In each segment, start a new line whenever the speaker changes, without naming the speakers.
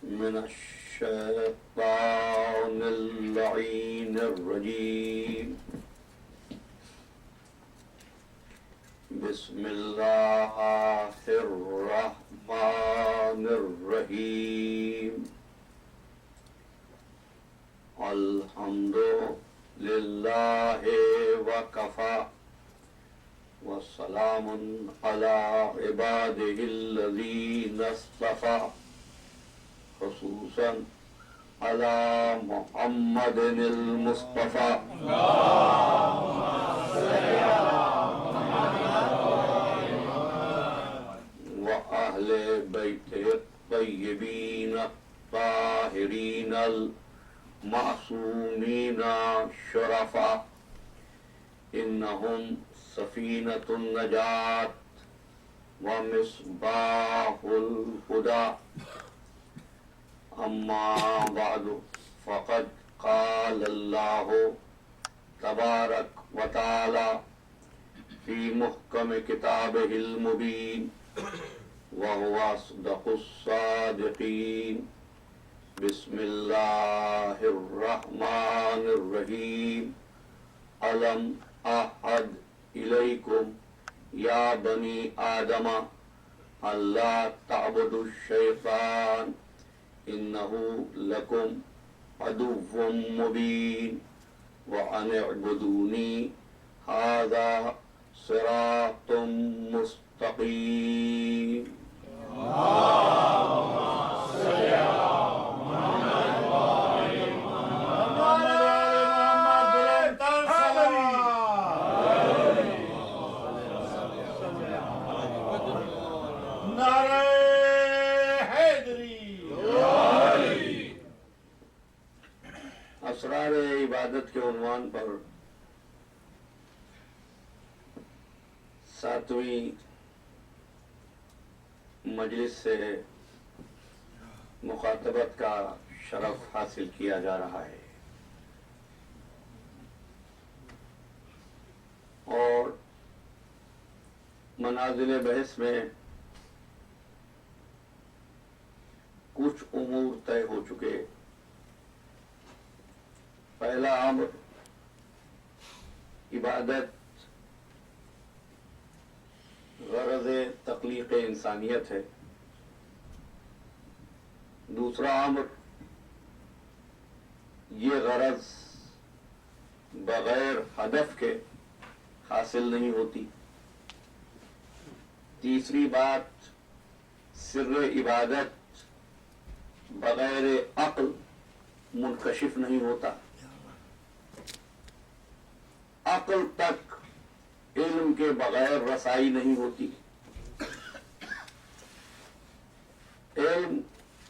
من الشيطان اللعين الرجيم. بسم الله الرحمن الرحيم. الحمد لله وكفى والسلام على عباده الذين اصطفى خصوصا على محمد المصطفى وأهل بيته الطيبين الطاهرين المعصومين الشرفاء. إنهم سفينة النجاة ومصباح الهدى. أما بعد فقد قال الله تبارك وتعالى في محكم كتابه المبين وهو أصدق الصادقين. بسم الله الرحمن الرحيم. ألم أعهد إليكم يا بني آدم ألا تعبدوا الشيطان إنه لكم عدو مبين وأن اعبدوني هذا صراط مستقيم. اسرار عبادت کے عنوان پر 7ویں مجلس سے مخاطبت کا شرف حاصل کیا جا رہا ہے اور منازل بحث میں کچھ امور طے ہو چکے. پہلا امر عبادت غرض تخلیق انسانیت ہے. دوسرا امر یہ غرض بغیر ہدف کے حاصل نہیں ہوتی. تیسری بات سر عبادت بغیر عقل منکشف نہیں ہوتا. عقل تک علم کے بغیر رسائی نہیں ہوتی. علم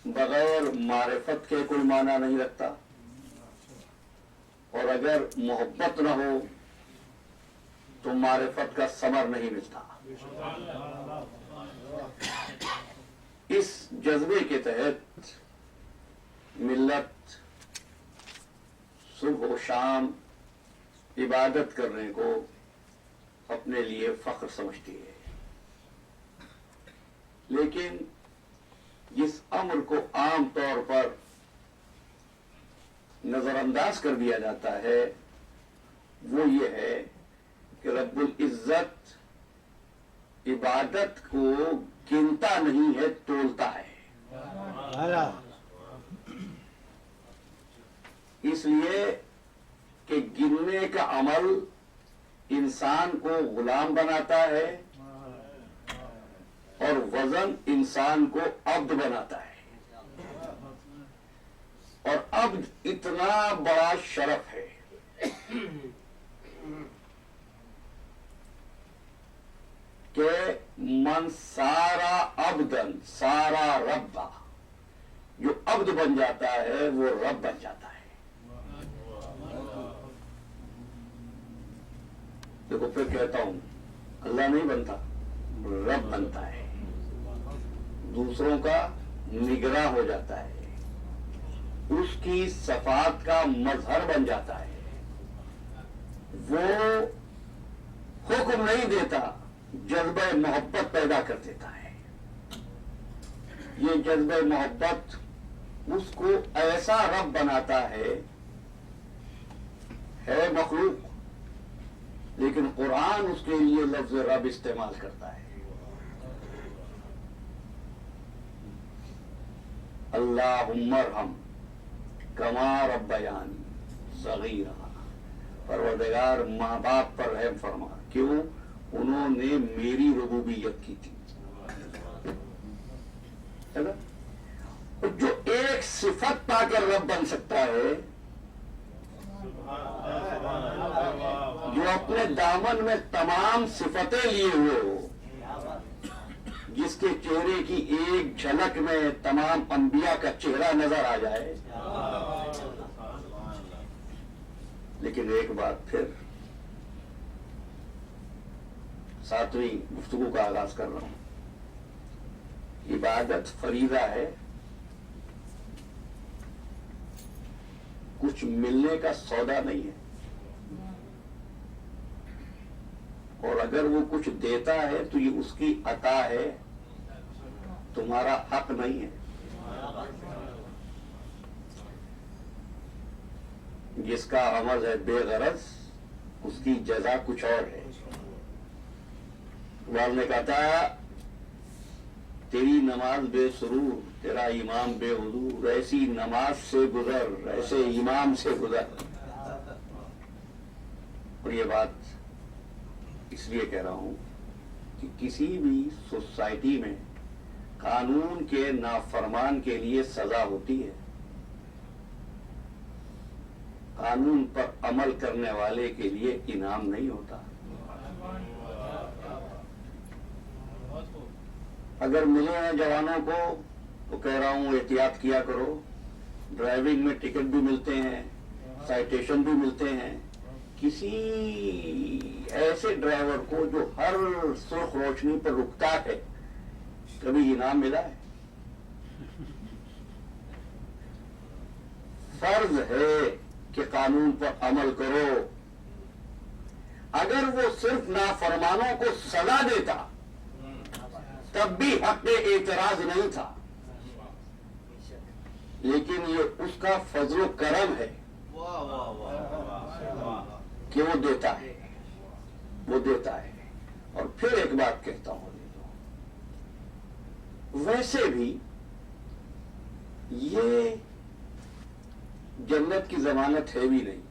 بغیر معرفت کے کوئی معنی نہیں رکھتا اور اگر محبت نہ ہو تو معرفت کا ثمر نہیں ملتا. اس جذبے کے تحت ملت صبح و شام عبادت کرنے کو اپنے لیے فخر سمجھتی ہے. لیکن جس امر کو عام طور پر نظر انداز کر دیا جاتا ہے وہ یہ ہے کہ رب العزت عبادت کو گنتا نہیں ہے، تولتا ہے. اس لیے کہ گننے کا عمل انسان کو غلام بناتا ہے اور وزن انسان کو عبد بناتا ہے. اور عبد اتنا بڑا شرف ہے کہ من سارا عبدن سارا ربا، جو عبد بن جاتا ہے وہ رب بن جاتا ہے. دیکھو پھر کہتا ہوں، اللہ نہیں بنتا، رب بنتا ہے. دوسروں کا نگراں ہو جاتا ہے، اس کی صفات کا مظہر بن جاتا ہے. وہ حکم نہیں دیتا، جذبہ محبت پیدا کر دیتا ہے. یہ جذبہ محبت اس کو ایسا رب بناتا ہے مخلوق، لیکن قرآن اس کے لیے لفظ رب استعمال کرتا ہے. اللہم ارحم کما ربیانی صغیرا. پروردگار ماں باپ پر رحم فرما، کیوں؟ انہوں نے میری ربوبیت کی تھی. جو ایک صفت پا کر رب بن سکتا ہے، جو اپنے دامن میں تمام صفتیں لیے ہوئے ہو، جس کے چہرے کی ایک جھلک میں تمام انبیاء کا چہرہ نظر آ جائے. لیکن ایک بات پھر 7ویں گفتگو کا آغاز کر رہا ہوں. عبادت فریضہ ہے، کچھ ملنے کا سودا نہیں ہے، اور اگر وہ کچھ دیتا ہے تو یہ اس کی عطا ہے، تمہارا حق نہیں ہے. جس کا عمل ہے بے غرض، اس کی جزا کچھ اور ہے. والد نے کہا تھا تیری نماز بے سرور، تیرا امام بے حضور، ایسی نماز سے گزر، ایسے امام سے گزر. اور یہ بات اس لیے کہہ رہا ہوں کہ کسی بھی سوسائٹی میں قانون کے نافرمان کے لیے سزا ہوتی ہے، قانون پر عمل کرنے والے کے لیے انعام نہیں ہوتا. اگر ملے ہیں جوانوں کو تو کہہ رہا ہوں احتیاط کیا کرو. ڈرائیونگ میں ٹکٹ بھی ملتے ہیں، سائٹیشن بھی ملتے ہیں. کسی ایسے ڈرائیور کو جو ہر سرخ روشنی پر رکتا ہے، کبھی انعام ملا ہے؟ فرض ہے کہ قانون پر عمل کرو. اگر وہ صرف نافرمانوں کو سزا دیتا تب بھی حق اعتراض نہیں تھا، لیکن یہ اس کا فضل و کرم ہے کہ وہ دیتا ہے، وہ دیتا ہے. اور پھر ایک بات کہتا ہوں، ویسے بھی یہ جنت کی ضمانت ہے بھی نہیں.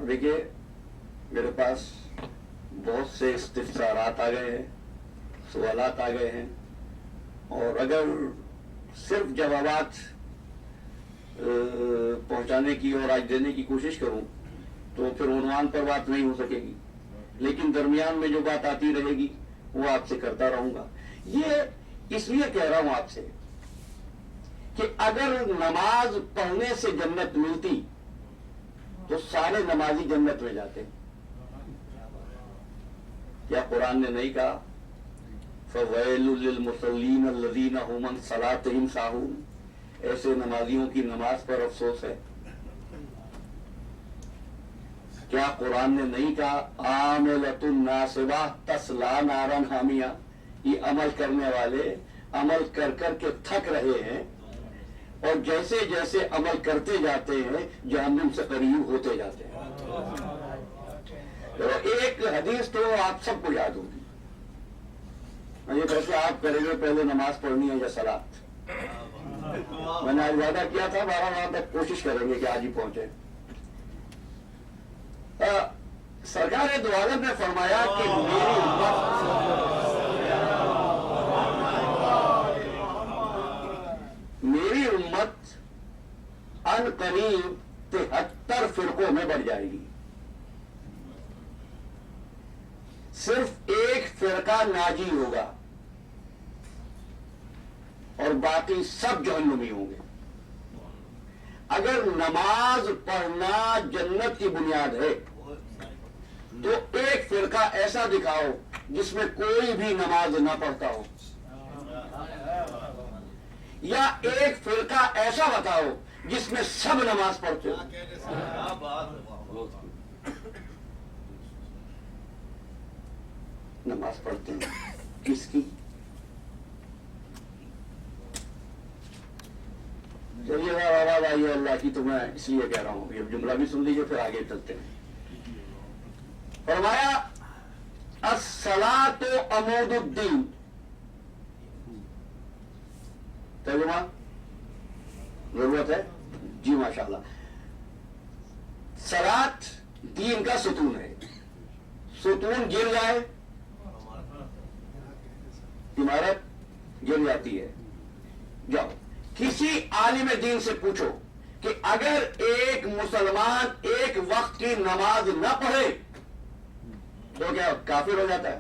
دیکھیے میرے پاس بہت سے استفسارات آ گئے ہیں، سوالات آ گئے ہیں، اور اگر صرف جوابات پہنچانے کی اور آج دینے کی کوشش کروں تو پھر عنوان پر بات نہیں ہو سکے گی. لیکن درمیان میں جو بات آتی رہے گی وہ آپ سے کرتا رہوں گا. یہ اس لیے کہہ رہا ہوں آپ سے کہ اگر نماز پڑھنے سے جنت ملتی تو سارے نمازی جنت میں جاتے. کیا قرآن نے نہیں کہا فَوَيْلٌ لِّلْمُصَلِّينَ الَّذِينَ هُمْ عَنْ صَلَاتِهِمْ سَاهُونَ؟ ایسے نمازیوں کی نماز پر افسوس ہے. کیا قرآن نے نہیں کہا عاملۃ ناصبہ تصلیٰ نارا حامیہ؟ یہ عمل کرنے والے عمل کر کر کے تھک رہے ہیں، اور جیسے جیسے عمل کرتے جاتے ہیں جہنم سے قریب ہوتے جاتے ہیں. تو ایک حدیث تو آپ سب کو یاد ہوگی. یہ کیسے آپ کریں گے پہلے نماز پڑھنی ہے یا صلاۃ؟ میں نے آج وعدہ کیا تھا 12 وہاں تک کوشش کریں گے کہ آج ہی پہنچے. سرکار دو عالم نے فرمایا کہ میری امت ان قریب 73 فرقوں میں بڑھ جائے گی. صرف ایک فرقہ ناجی ہوگا اور باقی سب جہنمی ہوں گے. اگر نماز پڑھنا جنت کی بنیاد ہے تو ایک فرقہ ایسا دکھاؤ جس میں کوئی بھی نماز نہ پڑھتا ہو، یا ایک فرقہ ایسا بتاؤ جس میں سب نماز پڑھتے ہو. نماز پڑھتے ہیں کس کی؟ چلیے آواز آئی ہے اللہ کی تو میں اس لیے کہہ رہا ہوں، یہ جملہ بھی سن لیجیے پھر آگے چلتے ہیں. فرمایا الصلاۃ عمود الدین. ترجمہ ضرورت ہے؟ جی ماشاءاللہ. صلاۃ دین کا ستون ہے. ستون گر جائے عمارت گر جاتی ہے. جاؤ کسی عالم دین سے پوچھو کہ اگر ایک مسلمان ایک وقت کی نماز نہ پڑھے تو کیا کافر ہو جاتا ہے؟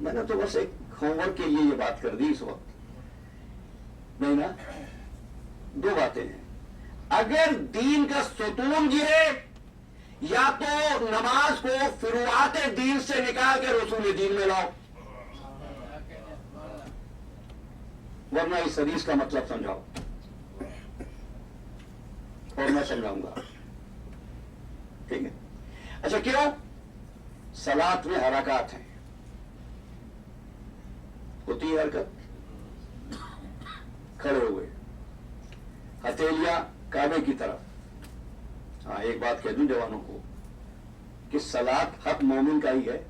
میں نے تو بس ایک ہوم ورک کے لیے یہ بات کر دی اس وقت. نہیں نا؟ دو باتیں ہیں. اگر دین کا ستون گرے یا تو نماز کو فروعات دین سے نکال کے رسول دین میں لاؤ، ورنہ اس حدیث کا مطلب سمجھاؤ اور میں سمجھاؤں گا. ٹھیک ہے؟ اچھا کیوں؟ صلاۃ میں حرکات ہیں. ہوتی ہے حرکت. کھڑے ہوئے ہتھیلیاں کعبے کی طرف. ہاں ایک بات کہہ دوں جوانوں کو کہ صلاۃ حق مومن کا ہی ہے،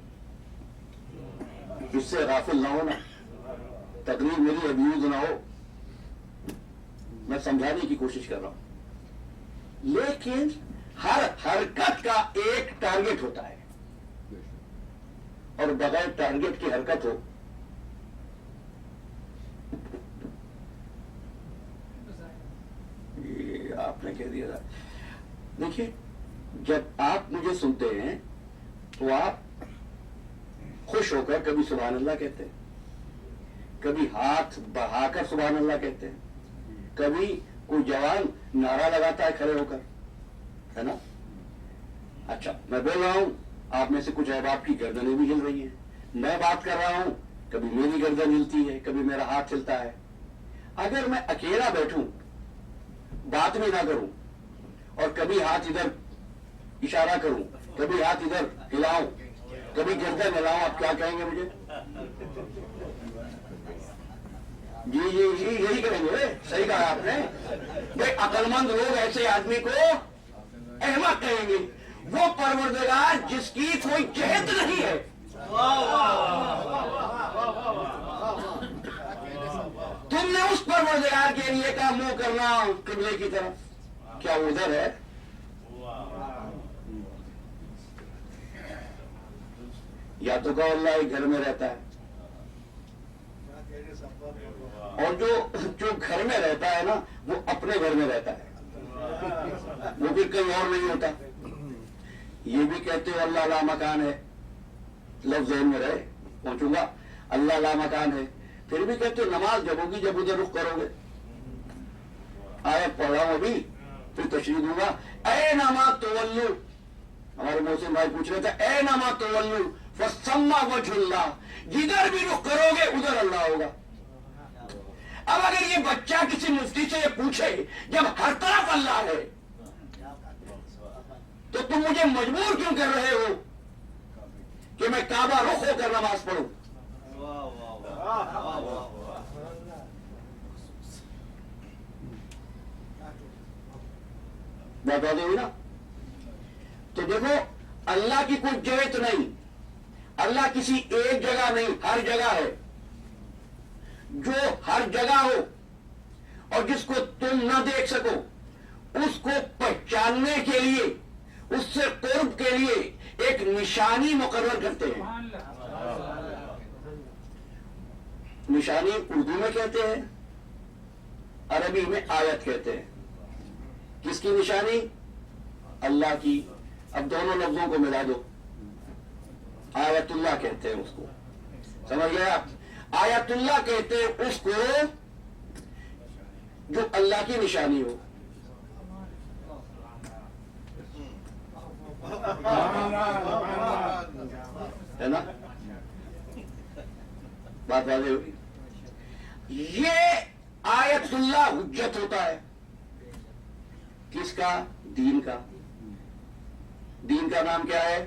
اس سے غافل نہ ہونا. تقریر میری ابیوز نہ ہو، میں سمجھانے کی کوشش کر رہا ہوں. لیکن ہر حرکت کا ایک ٹارگٹ ہوتا ہے اور بغیر ٹارگٹ کی حرکت ہو یہ آپ نے کہہ دیا تھا. دیکھیے جب آپ مجھے سنتے ہیں تو آپ خوش ہو کر کبھی سبحان اللہ کہتے ہیں، کبھی ہاتھ بڑھا کر سبحان اللہ کہتے ہیں، کبھی کوئی جوان نعرہ لگاتا ہے کھڑے ہو کر، ہے نا؟ اچھا میں بول رہا ہوں، آپ میں سے کچھ احباب کی گردنیں بھی ہل رہی ہیں. میں بات کر رہا ہوں، کبھی میری گردن ہلتی ہے، کبھی میرا ہاتھ ہلتا ہے. اگر میں اکیلا بیٹھوں بات بھی نہ کروں اور کبھی ہاتھ ادھر اشارہ کروں، کبھی ہاتھ ادھر ہلاؤں، کبھی گردن ہلاؤں، آپ کیا کہیں گے مجھے؟ جی جی جی یہی کریں گے. صحیح کہا آپ نے. بھائی عقل مند لوگ ایسے آدمی کو احمق کہیں گے. وہ پروردگار جس کی کوئی جہت نہیں ہے، تم نے اس پروردگار کے لیے کہا منہ کرنا قبلے کی طرف، کیا وہ ادھر ہے؟ یا تو کہ اللہ گھر میں رہتا ہے، اور جو گھر میں رہتا ہے نا وہ اپنے گھر میں رہتا ہے، وہ بھی کہیں اور نہیں ہوتا. یہ بھی کہتے ہو اللہ لا مکان ہے، لفظ ذہن میں رہے پہنچوں گا. اللہ لا مکان ہے، پھر بھی کہتے ہو نماز جب ہوگی جب ادھر رخ کرو گے. آیت پڑھ رہا ہوں ابھی پھر تشریح دوں گا. اے نما تولو، ہمارے محسن بھائی پوچھ رہے تھے اے نما تولو فثم وجہ اللہ، جدھر بھی رخ کرو گے ادھر اللہ ہوگا. اب اگر یہ بچہ کسی مفتی سے یہ پوچھے جب ہر طرف اللہ ہے تو تم مجھے مجبور کیوں کر رہے ہو کہ میں کعبہ رخ ہو کر نماز پڑھوں؟ بات آ گئی نا؟ تو دیکھو اللہ کی کوئی جہت نہیں، اللہ کسی ایک جگہ نہیں، ہر جگہ ہے. جو ہر جگہ ہو اور جس کو تم نہ دیکھ سکو اس کو پہچاننے کے لیے، اس سے قرب کے لیے ایک نشانی مقرر کرتے ہیں. نشانی اردو میں کہتے ہیں، عربی میں آیت کہتے ہیں. کس کی نشانی؟ اللہ کی. اب دونوں لفظوں کو ملا دو، آیت اللہ کہتے ہیں اس کو. سمجھ گئے آپ؟ آیت اللہ کہتے ہیں اس کو جو اللہ کی نشانی ہو. ہے نا؟ بات واضح ہوگی. یہ آیت اللہ حجت ہوتا ہے. کس کا؟ دین کا. دین کا نام کیا ہے؟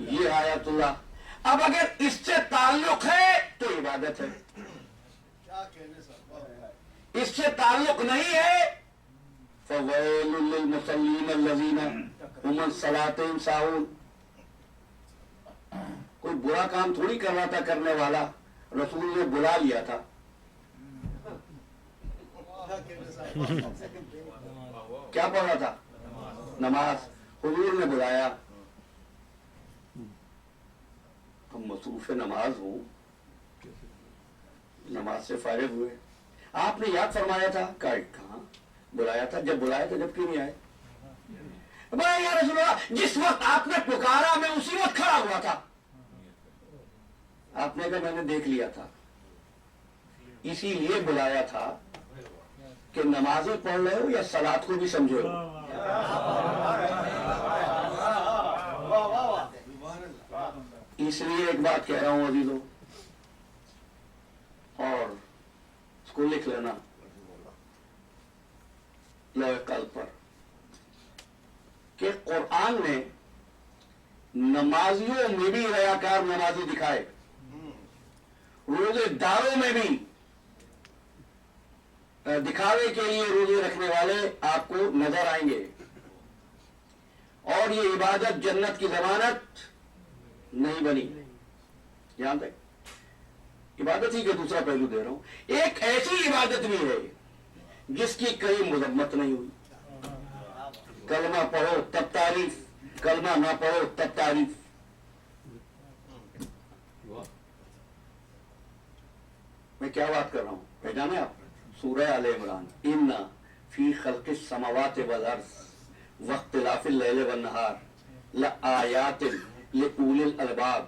یہ آیتullah. اب اگر اس سے تعلق ہے تو عبادت ہے, اس سے تعلق نہیں ہے فَوَيْلٌ لِّلْمُصَلِّينَ الَّذِينَ هُمْ عَنْ صَلَاتِهِمْ سَاهُونَ. کوئی برا کام تھوڑی کر رہا تھا کرنے والا, رسول نے بلا لیا تھا. کیا پڑھ رہا تھا؟ نماز. حضور نے بلایا, ہم مصروف نماز ہوں, نماز سے فارغ ہوئے, آپ نے یاد فرمایا تھا, کہاں بلایا تھا, جب بلایا تھا جب کیوں نہیں آئے؟ بھائی یا رسول اللہ, جس وقت آپ نے پکارا میں اسی وقت کھڑا ہوا تھا. آپ نے کہا میں نے دیکھ لیا تھا, اسی لیے بلایا تھا کہ نمازیں پڑھ رہے ہو یا صلات کو بھی سمجھے ہو. اس لیے ایک بات کہہ رہا ہوں عزیزوں, اور اس کو لکھ لینا لوح قلب پر, کہ قرآن نے نمازیوں میں بھی ریاکار نمازی دکھائے, روزے داروں میں بھی دکھاوے کے لیے روزے رکھنے والے آپ کو نظر آئیں گے. اور یہ عبادت جنت کی ضمانت نہیں بنی. یہاں تک عبادت ہی کا دوسرا پہلو دے رہا ہوں. ایک ایسی عبادت بھی ہے جس کی کہیں مذمت نہیں ہوئی. کلمہ پڑھو تب تعریف, کلمہ نہ پڑھو تب تعریف. میں کیا بات کر رہا ہوں پہچانے آپ؟ سورہ آل عمران, ان فی خلق السماوات والارض واختلاف اللیل والنہار لآیات لأولی الالباب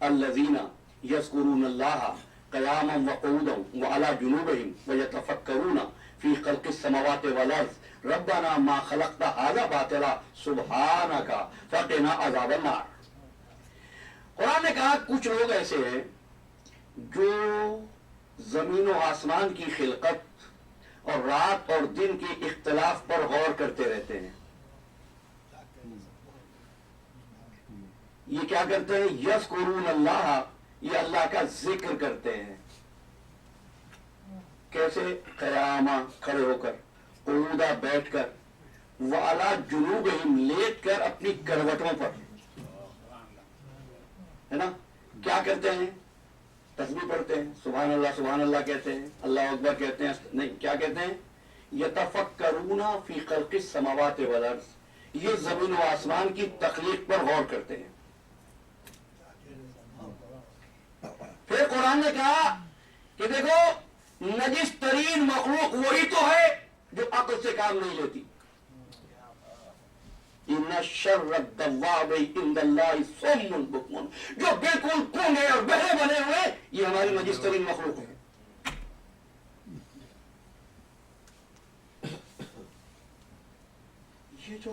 الذین یذکرون اللہ قیاما وقعودا وعلی جنوبہم ویتفکرون فی خلق السماوات والارض ربنا ما خلقت ھذا باطلا سبحانک فقنا عذاب النار. قرآن نے کہا کچھ لوگ ایسے ہیں جو زمین و آسمان کی خلقت اور رات اور دن کے اختلاف پر غور کرتے رہتے ہیں. یہ کیا کرتے ہیں؟ یذکرون اللہ, یہ اللہ کا ذکر کرتے ہیں. کیسے؟ قیاما کھڑے ہو کر, قعودا بیٹھ کر, وعلی جنوبہم لیٹ کر اپنی کروٹوں پر, ہے نا. کیا کرتے ہیں؟ تسبیح پڑھتے ہیں, سبحان اللہ کہتے ہیں, اللہ اکبر کہتے ہیں. نہیں, کیا کہتے ہیں؟ یتفکرون فی خلق السماوات والارض, یہ زمین و آسمان کی تخلیق پر غور کرتے ہیں. پھر قرآن نے کہا کہ دیکھو نجس ترین مخلوق وہی تو ہے جو عقل سے کام نہیں لیتی. ان شر الدواب عند اللہ صم بکم, جو بالکل گونگے اور بہرے بنے ہوئے, یہ ہماری نجس ترین مخلوق ہے. یہ جو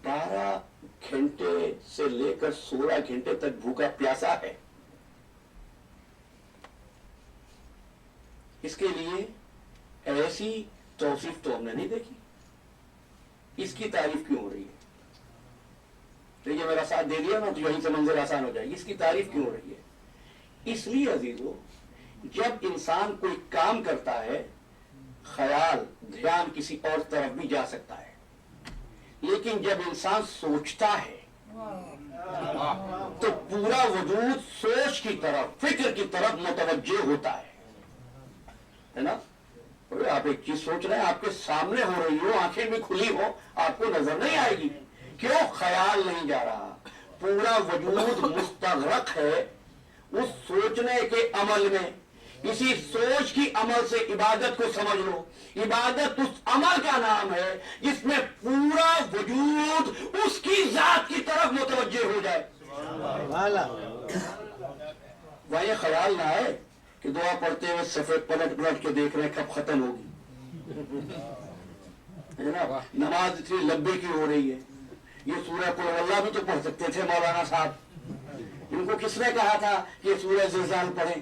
12 گھنٹے سے لے کر 16 گھنٹے تک بھوکا پیاسا ہے, اس کے لیے ایسی توصیف تو ہم نے نہیں دیکھی. اس کی تعریف کیوں ہو رہی ہے؟ دیکھیے میرا ساتھ دے دیا نا تو یہیں سے منزل آسان ہو جائے گی. اس کی تعریف کیوں ہو رہی ہے؟ اس لیے عزیزو, جب انسان کوئی کام کرتا ہے خیال دھیان کسی اور طرف بھی جا سکتا ہے, لیکن جب انسان سوچتا ہے تو پورا وجود سوچ کی طرف, فکر کی طرف متوجہ ہوتا ہے نا. آپ ایک چیز سوچ رہے ہیں, آپ کے سامنے ہو رہی ہو, آنکھیں بھی کھلی ہو, آپ کو نظر نہیں آئے گی. کیوں؟ خیال نہیں جا رہا, پورا وجود مستغرق ہے اس سوچنے کے عمل میں. اسی سوچ کی عمل سے عبادت کو سمجھ لو. عبادت اس عمل کا نام ہے جس میں پورا وجود اس کی ذات کی طرف متوجہ ہو جائے. وہاں یہ خیال نہ ہے کہ دعا پڑھتے ہوئے سفید پلٹ کے دیکھ رہے کب ختم ہوگی. نماز اتنی لمبے کی ہو رہی ہے, یہ سورہ قل اللہ بھی تو پڑھ سکتے تھے مولانا صاحب, ان کو کس نے کہا تھا کہ سورہ زلزال پڑھیں؟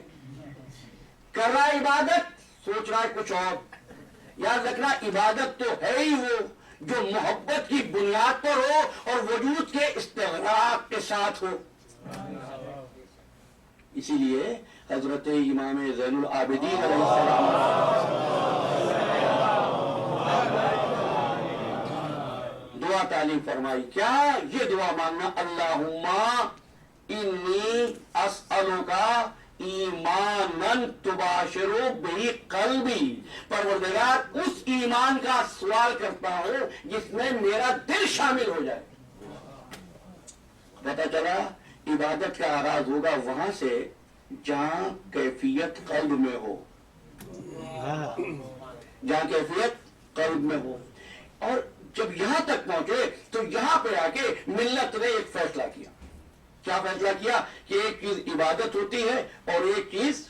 کر رہا عبادت, سوچ رہا ہے کچھ اور. یاد رکھنا عبادت تو ہے ہی وہ جو محبت کی بنیاد پر ہو اور وجود کے استغراق کے ساتھ ہو. اسی لیے حضرت امام زین العابدین علیہ السلام دعا تعلیم فرمائی. کیا؟ یہ دعا مانگنا، اللہم انی اسألک ایمانا تباشر بہ قلبی، پروردگار اس ایمان کا سوال کرتا ہوں جس میں میرا دل شامل ہو جائے. پتہ چلا عبادت کا آغاز ہوگا وہاں سے جہاں کیفیت قلب میں ہو، جہاں کیفیت قلب میں ہو. اور جب یہاں تک پہنچے تو یہاں پہ آ کے ملت نے ایک فیصلہ کیا. کیا فیصلہ کیا؟ کہ ایک چیز عبادت ہوتی ہے اور ایک چیز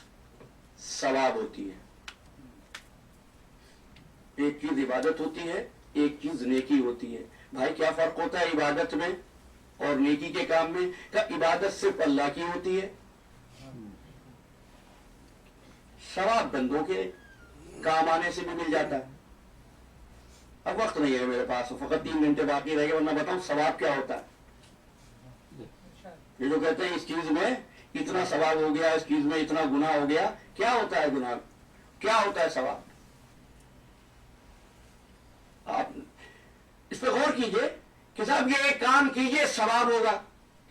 ثواب ہوتی ہے. ایک چیز عبادت ہوتی ہے، ایک چیز نیکی ہوتی ہے. بھائی کیا فرق ہوتا ہے عبادت میں اور نیکی کے کام میں؟ کہ عبادت صرف اللہ کی ہوتی ہے، ثواب بندوں کے کام آنے سے بھی مل جاتا ہے. اب وقت نہیں ہے میرے پاس، فقط 3 گھنٹے باقی رہ گئے، ورنہ بتاؤں ثواب کیا ہوتا ہے. یہ جو کہتے ہیں اس چیز میں اتنا ثواب ہو گیا، اس چیز میں اتنا گناہ ہو گیا، کیا ہوتا ہے گناہ؟ کیا ہوتا ہے ثواب؟ آپ اس پہ غور کیجئے کہ صاحب یہ ایک کام کیجئے ثواب ہوگا،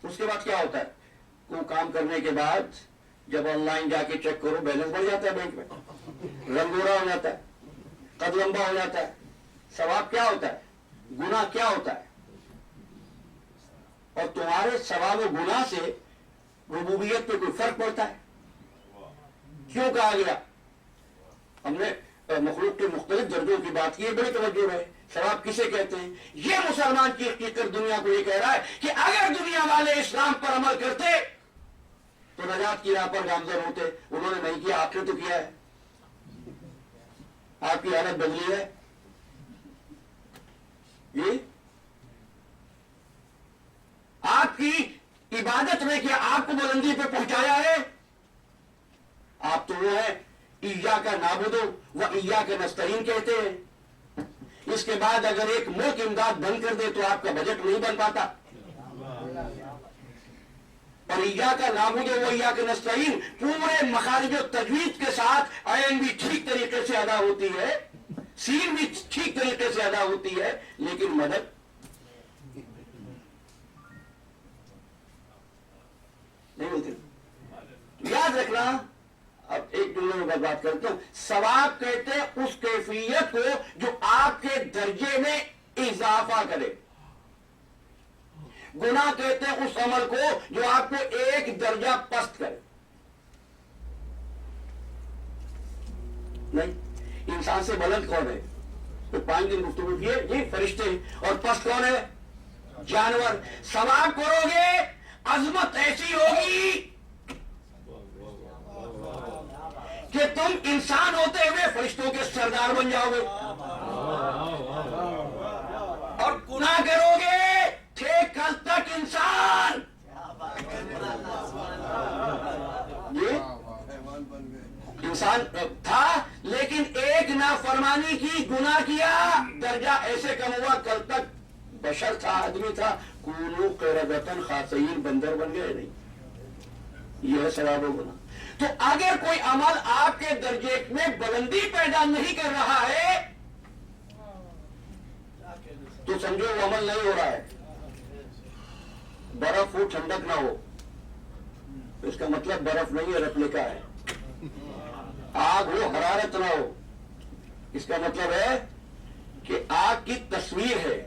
اس کے بعد کیا ہوتا ہے؟ وہ کام کرنے کے بعد جب آن لائن جا کے چیک کرو بیلنس بڑھ جاتا ہے بینک میں، رنگورا ہو جاتا ہے، قد لمبا ہو جاتا ہے. ثواب کیا ہوتا ہے؟ گناہ کیا ہوتا ہے؟ اور تمہارے ثواب و گناہ سے ربوبیت پہ کوئی فرق پڑتا ہے؟ کیوں کہا گیا؟ ہم نے مخلوق کے مختلف درجوں کی بات کی ہے، بڑی توجہ رہے. ثواب کسے کہتے ہیں؟ یہ مسلمان کی حقیقت دنیا کو یہ کہہ رہا ہے کہ اگر دنیا والے اسلام پر عمل کرتے تو نجات کی راہ پر گامزن ہوتے. انہوں نے نہیں کیا، آپ نے تو کیا ہے. آپ کی حالت بدلی ہے. یہ آپ کی عبادت نے کیا آپ کو بلندی پہ پہنچایا ہے؟ آپ تو وہ ہیں ایاک نعبد و ایاک نستعین کہتے ہیں. اس کے بعد اگر ایک ملک امداد بند کر دے تو آپ کا بجٹ نہیں بن پاتا. اور ایاک نعبد و ایاک نستعین پورے مخارج و تجوید کے ساتھ عین بھی ٹھیک طریقے سے ادا ہوتی ہے، سین بھی ٹھیک طریقے سے ادا ہوتی ہے، لیکن مدد نہیں ہوتی. یاد رکھنا. اب ایک جملے میں بات کرتا ہوں. ثواب کہتے ہیں اس کیفیت کو جو آپ کے درجے میں اضافہ کرے. گناہ کہتے ہیں اس عمل کو جو آپ کو ایک درجہ پست کرے. نہیں، انسان سے بلند کون ہے؟ تو 5 دن گفتگو کیے جی فرشتے. اور پست کون ہے؟ جانور. ثواب کرو گے عظمت ایسی ہوگی کہ تم انسان ہوتے ہوئے فرشتوں کے سردار بن جاؤ گے. اور گناہ کرو گے تھے کل تک انسان. یہ انسان تھا لیکن ایک نافرمانی کی، گناہ کیا، درجہ ایسے کم ہوا کل تک بشر تھا، آدمی تھا. کونو قردۃ خاسئین، بندر بن گئے نہیں. یہ ہے ثواب و گناہ. تو اگر کوئی عمل آپ کے درجے میں بلندی پیدا نہیں کر رہا ہے تو سمجھو وہ عمل نہیں ہو رہا ہے. برف ہو ٹھنڈک نہ ہو اس کا مطلب برف نہیں ہے، ریپلیکا ہے. آگ ہو حرارت نہ ہو اس کا مطلب ہے کہ آگ کی تصویر ہے،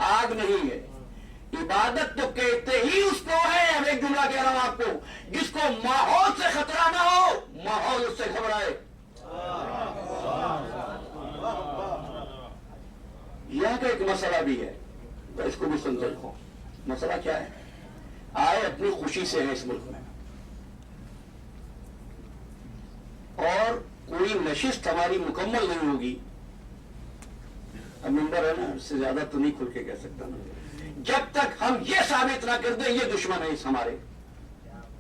آگ نہیں ہے. عبادت تو کہتے ہی اس کو ہے. اب ایک جملہ کہہ رہا ہوں آپ کو، جس کو ماحول سے خطرہ نہ ہو ماحول اس سے گھبرائے. یہاں کا ایک مسئلہ بھی ہے تو اس کو بھی سن رکھو. مسئلہ کیا ہے؟ آئے اپنی خوشی سے ہیں اس ملک میں، اور کوئی نشست ہماری مکمل نہیں ہوگی. اب ممبر ہے نا، اس سے زیادہ تو نہیں کھل کے کہہ سکتا نا. جب تک ہم یہ ثابت نہ کر دیں یہ دشمن ہے اس ہمارے،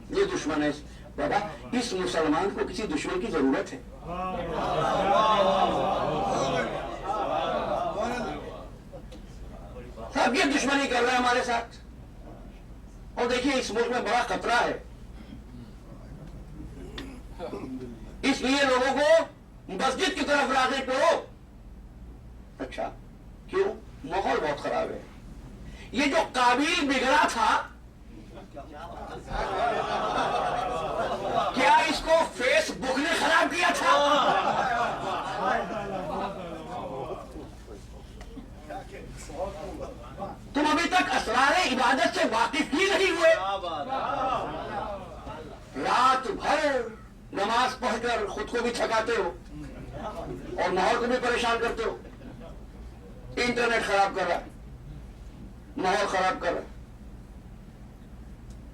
یہ دشمن ہے. بابا اس مسلمان کو کسی دشمن کی ضرورت ہے؟ اب یہ دشمنی کر رہا ہے ہمارے ساتھ. اور دیکھیے اس ملک میں بڑا خطرہ ہے، اس لیے لوگوں کو مسجد کی طرف راغب کرو. اچھا کیوں؟ ماحول بہت خراب ہے. یہ جو قابیل بگڑا تھا، کیا اس کو فیس بک نے خراب کیا تھا؟ تم ابھی تک اسرار عبادت سے واقف ہی نہیں ہوئے. رات بھر نماز پڑھ کر خود کو بھی تھکاتے ہو اور ماحول کو بھی پریشان کرتے ہو. انٹرنیٹ خراب کر رہا ہے، ماحول خراب کر رہا ہے.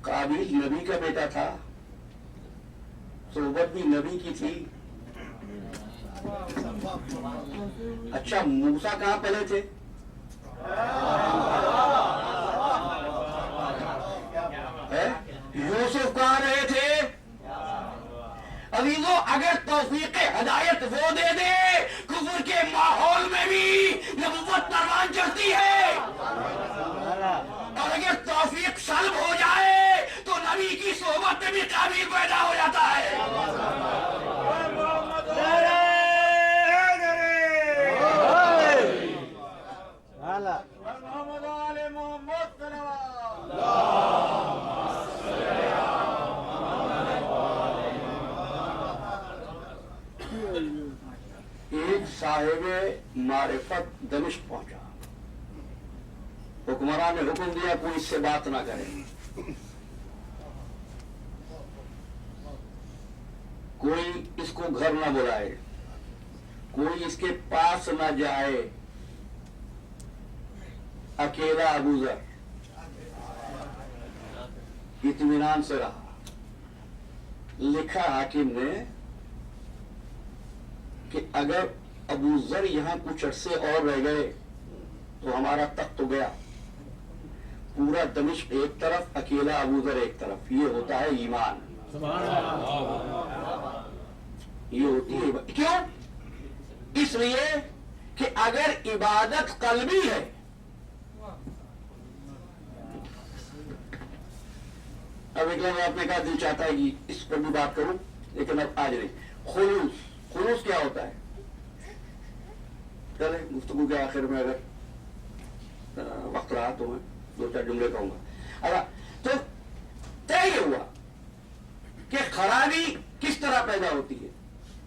قابیل نبی کا بیٹا تھا، صحبت بھی نبی کی تھی. اچھا موسیٰ کہاں پلے تھے؟ یوسف کہاں رہے تھے؟ عزیزو اگر توفیق ہدایت وہ دے دے، کفر کے ماحول میں بھی نبوت پروان چڑھتی ہے. اور اگر توفیق سلب ہو جائے تو نبی کی صحبت میں بھی قابل پیدا ہو جاتا ہے. ایک صاحب معرفت دمشق پہنچا، حکمران نے حکم دیا کوئی اس سے بات نہ کرے، کوئی اس کو گھر نہ بلائے، کوئی اس کے پاس نہ جائے. اکیلا ابو ذر اطمینان سے رہا. لکھا حاکم نے کہ اگر ابو ذر یہاں کچھ عرصے اور رہ گئے تو ہمارا تخت تو گیا. پورا دمشق ایک طرف، اکیلا ابو ذر ایک طرف. یہ ہوتا ہے ایمان. یہ ہوتی ہے کیوں؟ اس لیے کہ اگر عبادت قلبی ہے، اب ایک لوگ آپ نے کہا دل چاہتا ہے کہ اس پر بھی بات کروں، لیکن اب آج نہیں. خلوص، خلوص کیا ہوتا ہے؟ چلے گفتگو کے آخر میں اگر وقت رہا تو میں دو چار جملے کہوں گا. اگر تو طے یہ ہوا کہ خرابی کس طرح پیدا ہوتی ہے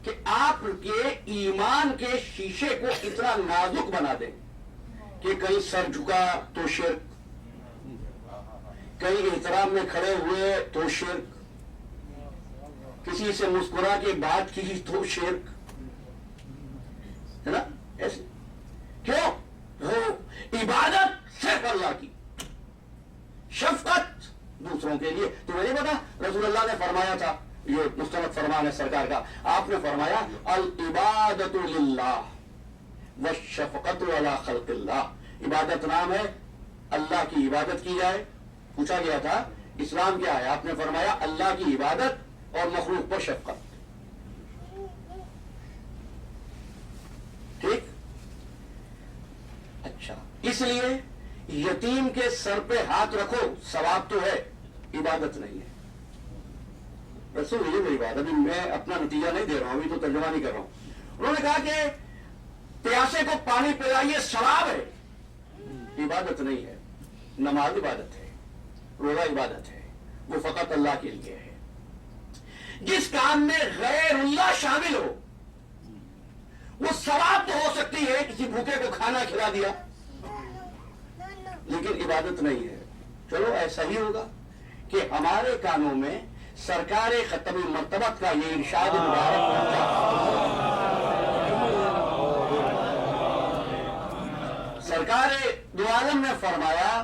کہ آپ کے ایمان کے شیشے کو اتنا نازک بنا دیں کہ کہیں سر جھکا تو شرک، کہیں احترام میں کھڑے ہوئے تو شرک، کسی سے مسکرا کے بات کی تو شرک، ہے نا؟ ایسے کیوں؟ وہ عبادت صرف اللہ کی، شفقت دوسروں کے لیے. تمہیں نہیں پتا رسول اللہ نے فرمایا تھا، یہ مستند فرمان ہے سرکار کا، آپ نے فرمایا العبادت للہ والشفقت علی خلق اللہ. عبادت نام ہے، اللہ کی عبادت کی جائے. پوچھا گیا تھا اسلام کیا ہے؟ آپ نے فرمایا اللہ کی عبادت اور مخلوق پر شفقت. ٹھیک؟ اچھا، اس لیے یتیم کے سر پہ ہاتھ رکھو، ثواب تو ہے، عبادت نہیں ہے. رسول یہ میری بات، ابھی میں اپنا نتیجہ نہیں دے رہا ہوں، ابھی تو ترجمہ نہیں کر رہا ہوں. انہوں نے کہا کہ پیاسے کو پانی پلائیے، ثواب ہے، عبادت نہیں ہے. نماز عبادت ہے، روزہ عبادت ہے، وہ فقط اللہ کے لیے ہے. جس کام میں غیر اللہ شامل ہو وہ ثواب تو ہو سکتی ہے، کسی بھوکے کو کھانا کھلا دیا، لیکن عبادت نہیں ہے. چلو ایسا ہی ہوگا کہ ہمارے کانوں میں سرکار ختم مرتبت کا یہ ارشاد مبارک پہنچا. سرکار دو عالم نے فرمایا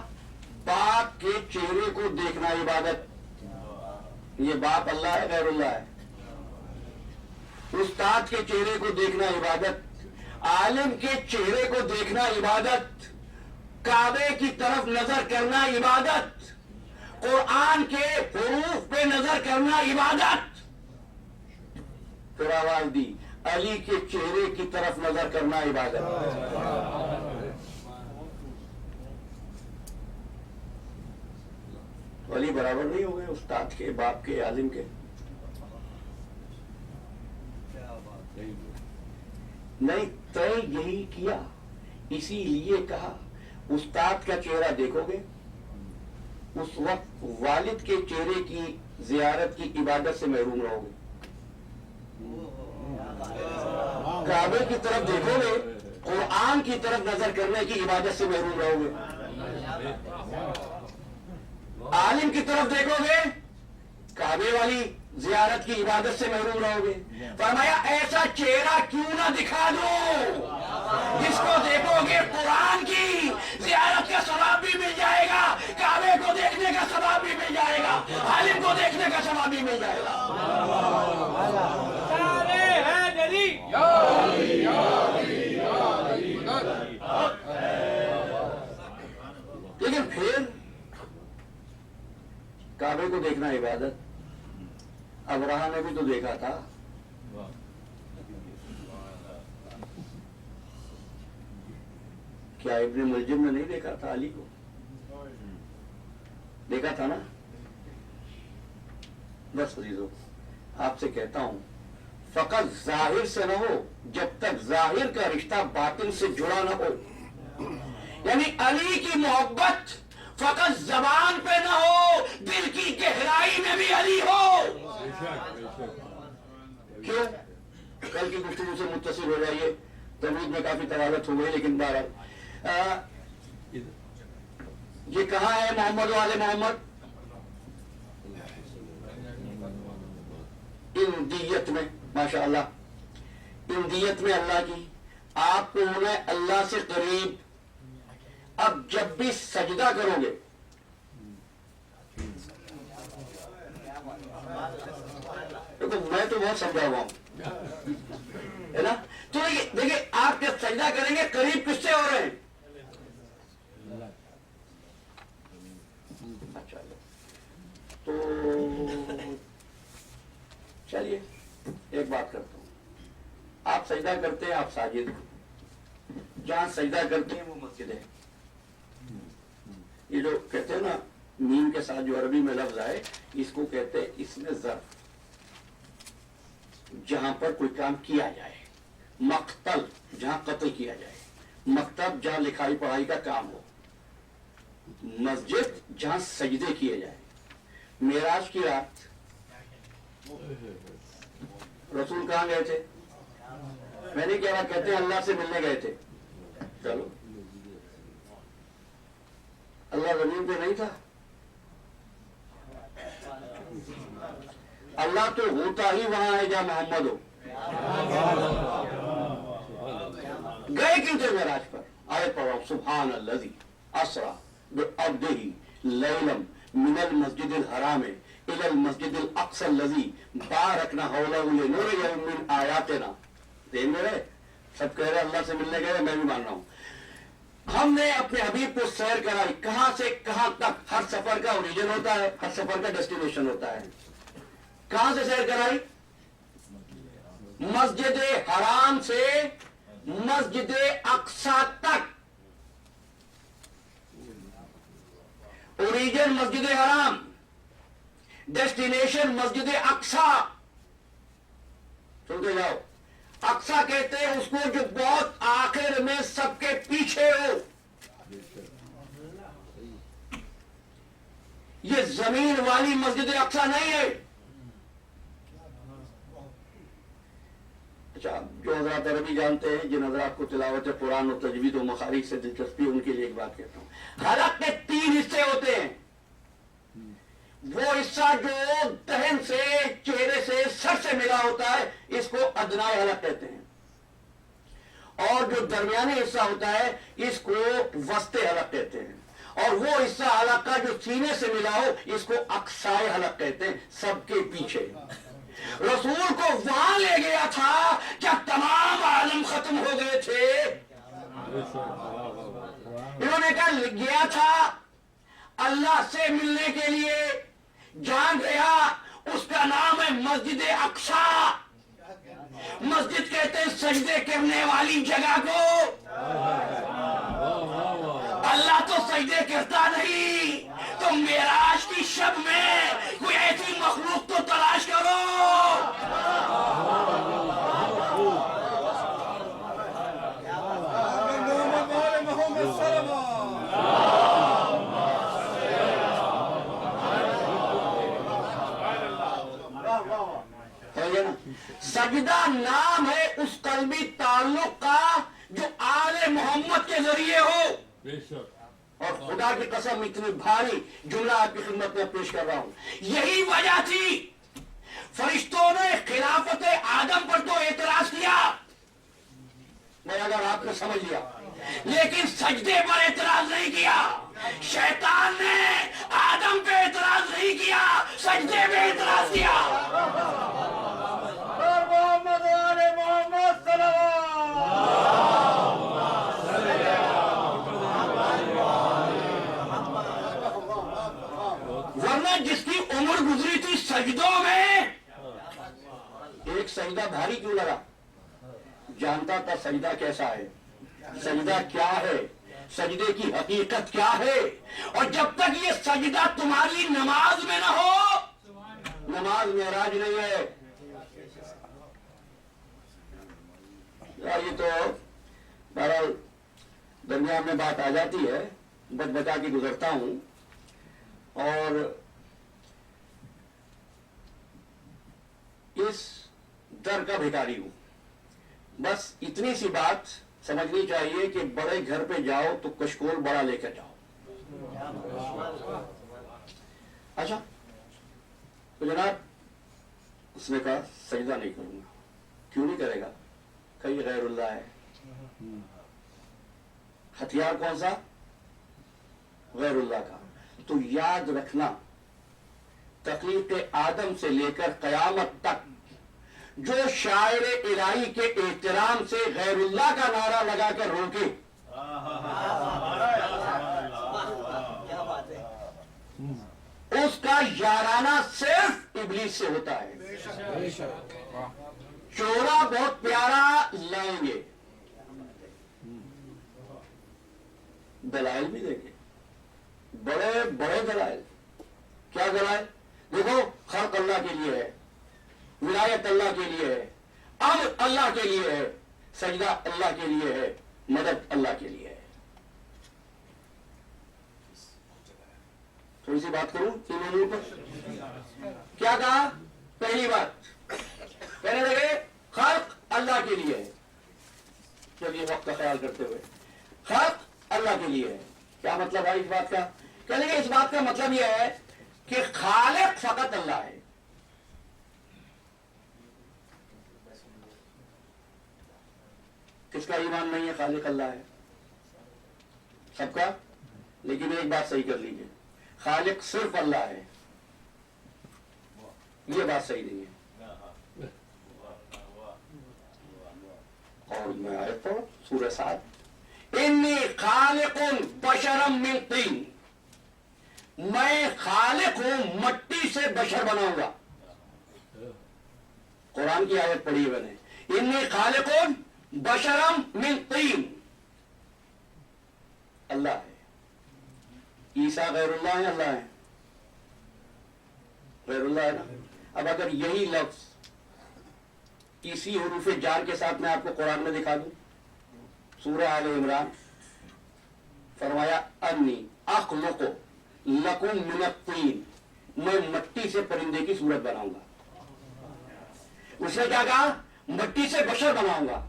باپ کے چہرے کو دیکھنا عبادت. یہ باپ اللہ ہے غیر اللہ ہے؟ استاد کے چہرے کو دیکھنا عبادت، عالم کے چہرے کو دیکھنا عبادت، کعبے کی طرف نظر کرنا عبادت، قرآن کے حروف پہ نظر کرنا عبادت. پھر آواز دی علی کے چہرے کی طرف نظر کرنا عبادت. ولی برابر نہیں ہو گئے استاد کے، باپ کے، عالم کے؟ نہیں، طے یہی کیا، اسی لیے کہا استاد کا چہرہ دیکھو گے اس وقت والد کے چہرے کی زیارت کی عبادت سے محروم رہو گے. کعبے کی طرف دیکھو گے، قرآن کی طرف نظر کرنے کی عبادت سے محروم رہو گے. عالم کی طرف دیکھو گے، کعبے والی زیارت کی عبادت سے محروم رہو گے. فرمایا ایسا چہرہ کیوں نہ دکھا دو جس کو دیکھو گے قرآن کی زیارت کا ثواب بھی مل جائے گا، کعبے کو دیکھنے کا ثواب بھی مل جائے گا، عالم کو دیکھنے کا ثواب بھی مل جائے گا. لیکن پھر کعبے کو دیکھنا عبادت. ابراہ نے بھی تو دیکھا تھا. کیا ابن ملجم نے نہیں دیکھا تھا علی کو؟ دیکھا تھا نا. بس عزیزو، آپ سے کہتا ہوں فقط ظاہر سے نہ ہو جب تک ظاہر کا رشتہ باطن سے جڑا نہ ہو. یعنی علی کی محبت فقط زبان پہ نہ ہو، دل کی گہرائی میں بھی علی ہو. کیوں؟ کل کی گفتگو سے متصل ہو جائیے. تمہید میں کافی طوالت ہو گئی، لیکن بہرحال یہ کہاں ہے محمد و آل محمد؟ اندیت میں. ماشاءاللہ، اندیت میں اللہ کی. آپ کو ہونا ہے اللہ سے قریب. اب جب بھی سجدہ کرو گے، دیکھو میں تو بہت سمجھا ہوا ہوں، ہے نا. تو دیکھیں آپ جب سجدہ کریں گے قریب کس سے ہو رہے ہیں؟ تو چلیے ایک بات کرتا ہوں. آپ سجدہ کرتے ہیں، آپ ساجد. جہاں سجدہ کرتے ہیں وہ مسجد ہے. یہ جو کہتے ہیں نا میم کے ساتھ جو عربی میں لفظ آئے، اس کو کہتے ہیں اس میں ظرف. جہاں پر کوئی کام کیا جائے. مقتل جہاں قتل کیا جائے. مکتب جہاں لکھائی پڑھائی کا کام ہو. مسجد جہاں سجدے کیے جائے. معراج کی رات رسول کہاں گئے تھے؟ میں نے کہہ رہا، کہتے ہیں اللہ سے ملنے گئے تھے. چلو، اللہ زمین پہ نہیں تھا. اللہ تو ہوتا ہی وہاں ہے جہاں محمد ہو. گئے کیوں تھے معراج پر؟ آئے پڑھو سبحان الذی اسرا بعبدہ لیلا من المسجد الحرام الى المسجد الاقصى الذی بارکنا حولہ لنریہ من آیاتنا. دین میں رہے سب کہہ رہے اللہ سے ملنے گئے، میں بھی مان رہا ہوں. ہم نے اپنے حبیب کو سیر کرائی. کہاں سے کہاں تک؟ ہر سفر کا اوریجن ہوتا ہے، ہر سفر کا ڈیسٹینیشن ہوتا ہے. کہاں سے سیر کرائی؟ مسجد حرام سے مسجد اقصی تک. اوریجن مسجد حرام، ڈیسٹینیشن مسجد اقصی. سنتے جاؤ. اقصی کہتے ہیں اس کو جو بہت آخر میں سب کے پیچھے ہو. یہ زمین والی مسجد اقصی نہیں ہے. اچھا، جو حضرات عربی جانتے ہیں، جن حضرات کو تلاوت قرآن و تجوید و مخارج سے دلچسپی، ان کے لیے ایک بات کہتا ہوں. حلق کے 3 حصے ہوتے ہیں. وہ حصہ جو دہن سے، چہرے سے، سر سے ملا ہوتا ہے، اس کو ادنائے حلق کہتے ہیں. اور جو درمیانی حصہ ہوتا ہے اس کو وسط حلق کہتے ہیں. اور وہ حصہ حلق کا جو سینے سے ملا ہو اس کو اقصائے حلق کہتے ہیں، سب کے پیچھے. رسول کو وہاں لے گیا تھا جب تمام عالم ختم ہو گئے تھے. انہوں نے کہا گیا تھا اللہ سے ملنے کے لیے، جان گیا اس کا نام ہے مسجد اقصی. مسجد کہتے ہیں سجدے کرنے والی جگہ کو. اللہ تو سجدے کرتا نہیں، تو تو معراج کی شب میں کوئی ایسی مخلوق تو تلاش کرو. سجدہ نام ہے اس قلبی تعلق کا جو آل محمد کے ذریعے ہو. اور خدا کی قسم اتنی بھاری جملہ آپ کی خدمت میں پیش کر رہا ہوں. یہی وجہ تھی فرشتوں نے خلافت آدم پر تو اعتراض کیا, میں اگر آپ نے سمجھ لیا, لیکن سجدے پر اعتراض نہیں کیا. شیطان نے آدم پہ اعتراض نہیں کیا, سجدے پہ اعتراض کیا. ورنہ جس کی عمر گزری تھی سجدوں میں, ایک سجدہ بھاری کیوں لگا؟ جانتا تھا سجدہ کیسا ہے, سجدہ کیا ہے, سجدے کی حقیقت کیا ہے. اور جب تک یہ سجدہ تمہاری نماز میں نہ ہو, نماز معراج نہیں ہے. یہ تو بہرحال درمیان میں بات آ جاتی ہے, بچ بچا کے گزرتا ہوں. اور اس در کا بھکاری ہوں. بس اتنی سی بات سمجھنی چاہیے کہ بڑے گھر پہ جاؤ تو کشکول بڑا لے کر جاؤ. اچھا تو جناب اس نے کہا سجدہ نہیں کروں گا. کیوں نہیں کرے گا؟ کہیں غیر اللہ ہے. ہتھیار کون سا؟ غیر اللہ کا. تو یاد رکھنا تخلیق آدم سے لے کر قیامت تک جو شاعر الہی کے احترام سے غیر اللہ کا نعرہ لگا کر روکے, اس کا یارانہ صرف ابلیس سے ہوتا ہے. چورا بہت پیارا لائیں گے, دلائل بھی دیں گے, بڑے بڑے دلائل. کیا دلائل؟ دیکھو, خلق اللہ کے لیے ہے, ولایت اللہ کے لیے ہے, امر اللہ کے لیے ہے, سجدہ اللہ کے لیے ہے, مدد اللہ کے لیے ہے. تھوڑی سی بات کروں تینوں پر. کیا کہا؟ پہلی بات کہنے لگے خلق اللہ کے لیے ہے. چلیے وقت کا خیال کرتے ہوئے, خلق اللہ کے لیے ہے. کیا مطلب ہے اس بات کا؟ کہنے لگے اس بات کا مطلب یہ ہے کہ خالق فقط اللہ ہے. کس کا ایمان نہیں ہے خالق اللہ ہے؟ سب کا. لیکن ایک بات صحیح کر لیجئے, خالق صرف اللہ ہے, یہ بات صحیح نہیں ہے. اور میں آیت پڑھوں سورہ 7, انی خالق بشرا من طین, میں خالق ہوں مٹی سے بشر بناؤں گا. قرآن کی آیت پڑھی ہے میں نے, انی خالق بشرا من طین. اللہ ہے. عیسیٰ غیر اللہ ہے, اللہ ہے غیر اللہ ہے نا. اب اگر یہی لفظ اسی حروف جار کے ساتھ میں آپ کو قرآن میں دکھا دوں, سورہ آل عمران, فرمایا انی اخلق لکم من الطین, میں مٹی سے پرندے کی صورت بناؤں گا. اس نے کیا کہا؟ مٹی سے بشر بناؤں گا.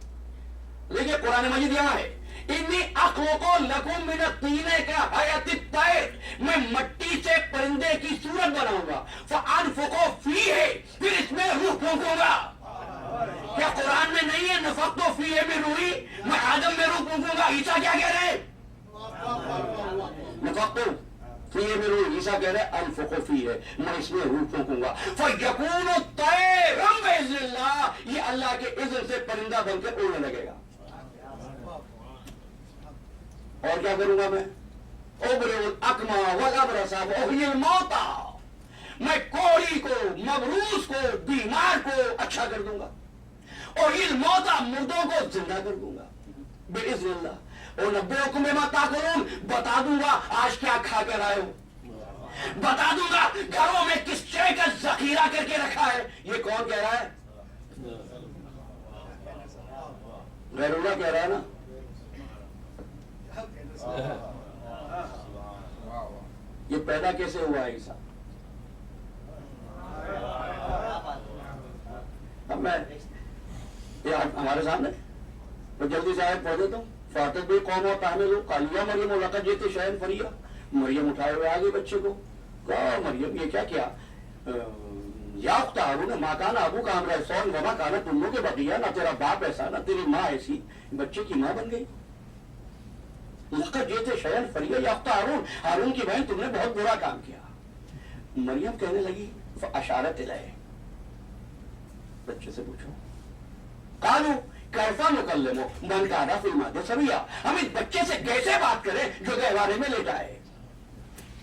لیکن قرآن مجید یہاں ہے, انی اخلق لکم من الطین کا حیات الطیر, میں مٹی سے پرندے کی صورت بناؤں گا. فانفخ فیہ, پھر اس میں روح پھونکوں گا. کیا قرآن میں نہیں ہے نفخت فیہ من روحی, میں آدم میں روح پھونکوں گا؟ عیسیٰ کیا کہہ رہے ہیں؟ نفخت فیہ من روحی. عیسیٰ کہہ رہے انفخ فیہ, میں اس میں روح پھونکوں گا. فیکون طیرا باذن اللہ, یہ اللہ کے اذن سے پرندہ بن کر اڑنے لگے گا. اور کیا کروں گا میں؟ ابرئ الاکمہ والابرص واحیی الموتى, میں کوڑی کو, مبروس کو, بیمار کو اچھا کر دوں گا. احیی الموتى, مردوں کو زندہ کر دوں گا باذن اللہ. اور نبئکم بما تاکلون, بتا دوں گا آج کیا کھا کر آئے ہو. بتا دوں گا گھروں میں کس شے کا ذخیرہ کر کے رکھا ہے. یہ کون کہہ رہا ہے؟ غیر اللہ کہہ رہا ہے نا. یہ پیدا کیسے ہوا ہے عیسیٰ؟ اب میں یہ ہمارے سامنے میں جلدی سے آیت پڑھ دیتا ہوں. فاتح بھی قوم و تعمل قالیہ مریم لقد جئت شیئا فریا. مریم اٹھائے ہوئے آگے بچے کو کہا مریم یہ کیا یا اخت ہارون ما کان ابوک امرا سوء وما کانت امک بغیا. نہ تیرا باپ ایسا نہ تیری ماں ایسی. بچے کی ماں بن گئی. لقد جئت شیئا فریا یا اخت ہارون. ہارون کی بہن تم نے بہت برا کام کیا. مریم کہنے لگی فاشارت الیہ. بچے سے پوچھو قالوا کیف نکلم من کان فی المہد صبیا. ہم اس بچے سے کیسے بات کریں جو گہوارے میں لیٹا ہے.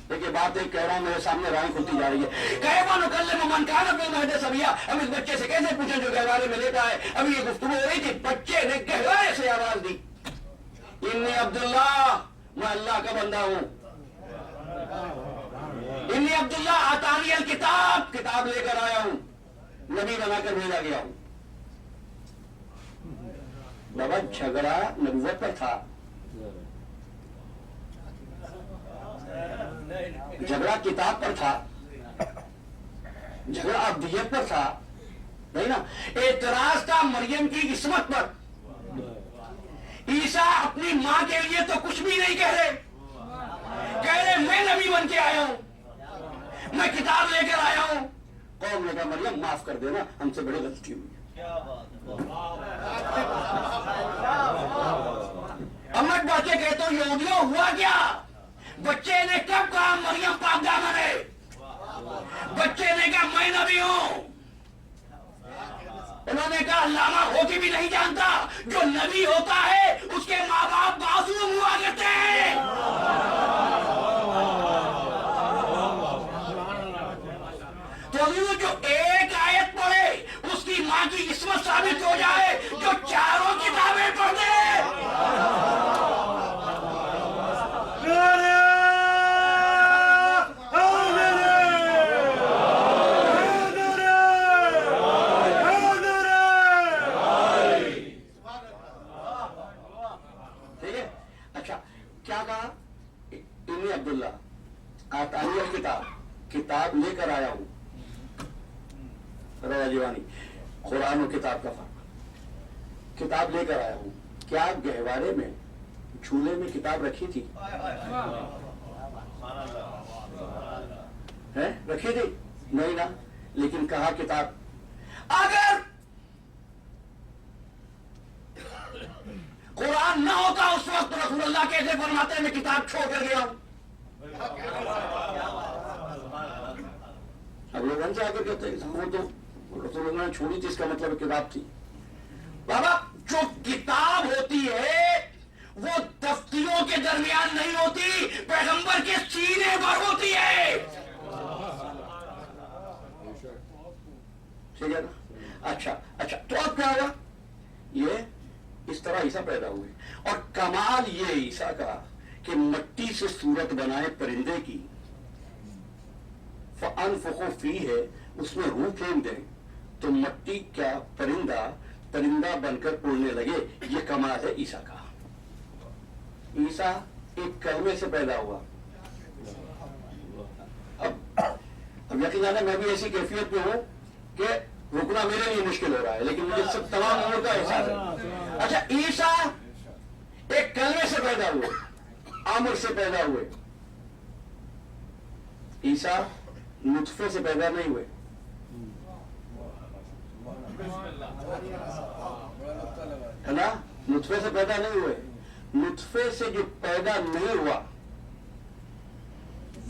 دیکھیے بات ایک کہہ رہا ہوں میرے سامنے رائیں کھلتی جا رہی ہے. کیف نکلم من کان فی المہد صبیا. ہم اس بچے سے کیسے پوچھیں جو گہوارے میں لیٹا ہے. ابھی یہ گفتگو ہو رہی تھی. بچے نے گہوارے سے آواز دی انی عبداللہ. میں اللہ کا بندہ ہوں. انی عبداللہ آتانی الکتاب. کتاب لے کر آیا ہوں. نبی بنا کر بھیجا گیا ہوں. بابا جھگڑا نبوت پر تھا. جھگڑا کتاب پر تھا. جھگڑا ابدیت پر تھا نہیں نا. اعتراض تھا مریم کی عصمت پر. عیسیٰ اپنی ماں کے لیے تو کچھ بھی نہیں کہہ رہے. کہہ رہے میں نبی بن کے آیا ہوں. میں کتاب لے کر آیا ہوں. قوم نے کہا مریم معاف کر دینا ہم سے بڑی غلطی ہوئی. اب میں بڑھ کے کہتا ہوں یہودیوں ہوا کیا. بچے نے کب کہا مریم پاک دامن ہے. بچے نے کہا میں نبی ہوں. انہوں نے کہا علامہ ہو کے بھی نہیں جانتا. جو نبی ہوتا ہے اس کے ماں باپ معصوم ہوا کرتے ہیں. تو جو ایک آیت پڑھے اس کی ماں کی عصمت ثابت ہو جائے. جو چاروں کتابیں پڑھ دے عبداللہ آتانی الکتاب. کتاب لے کر آیا ہوں. روا جیوانی قرآن و کتاب کا فرق. کتاب لے کر آیا ہوں. کیا گہوارے میں جھولے میں کتاب رکھی تھی؟ رکھی تھی نہیں نا. لیکن کہا کتاب. اگر قرآن نہ ہوتا اس وقت رسول اللہ کیسے فرماتے ہیں میں کتاب چھوڑ کر گیا ہوں. اب لوگ ان سے آ کر کہتے ہیں وہ تو رسول اللہ نے چھوڑی تھی اس کا مطلب کتاب تھی. بابا جو کتاب ہوتی ہے وہ دفتروں کے درمیان نہیں ہوتی. پیغمبر کے سینے پر ہوتی ہے. ٹھیک ہے نا. اچھا تو اب کیا ہوا. یہ اس طرح عیسیٰ پیدا ہوئے. اور کمال یہ عیسیٰ کا کہ مٹی سے صورت بنائے پرندے کی. فَأَنفُخُ فِيهِ اس میں روح پھینک دیں تو مٹی کا پرندہ بن کر اڑنے لگے. یہ کمال ہے عیسیٰ کا. عیسیٰ ایک کلمے سے پیدا ہوا. اب یقیناً میں بھی ایسی کیفیت میں ہوں کہ رکنا میرے لیے مشکل ہو رہا ہے لیکن مجھے سب تمام عمر کا احساس ہے. اچھا عیسیٰ ایک کلمے سے پیدا ہوئے. عمر سے پیدا ہوئے. عیسیٰ نطفے سے پیدا نہیں ہوئے. ہے نا. نطفے سے پیدا نہیں ہوئے. نطفے سے جو پیدا نہیں ہوا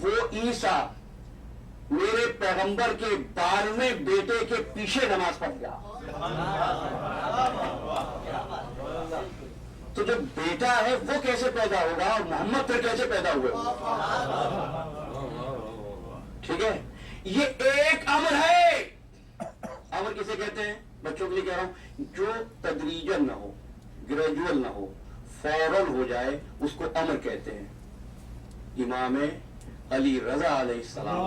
وہ عیسیٰ میرے پیغمبر کے 12ویں بیٹے کے پیچھے نماز پڑھ گیا. تو جو بیٹا ہے وہ کیسے پیدا ہوگا اور محمد پھر کیسے پیدا ہوئے. ٹھیک ہے. یہ ایک امر ہے. امر کسے کہتے ہیں بچوں کے لیے کہہ رہا ہوں. جو تدریجن نہ ہو گریجول نہ ہو فوراً ہو جائے اس کو امر کہتے ہیں. امام علی رضا علیہ السلام.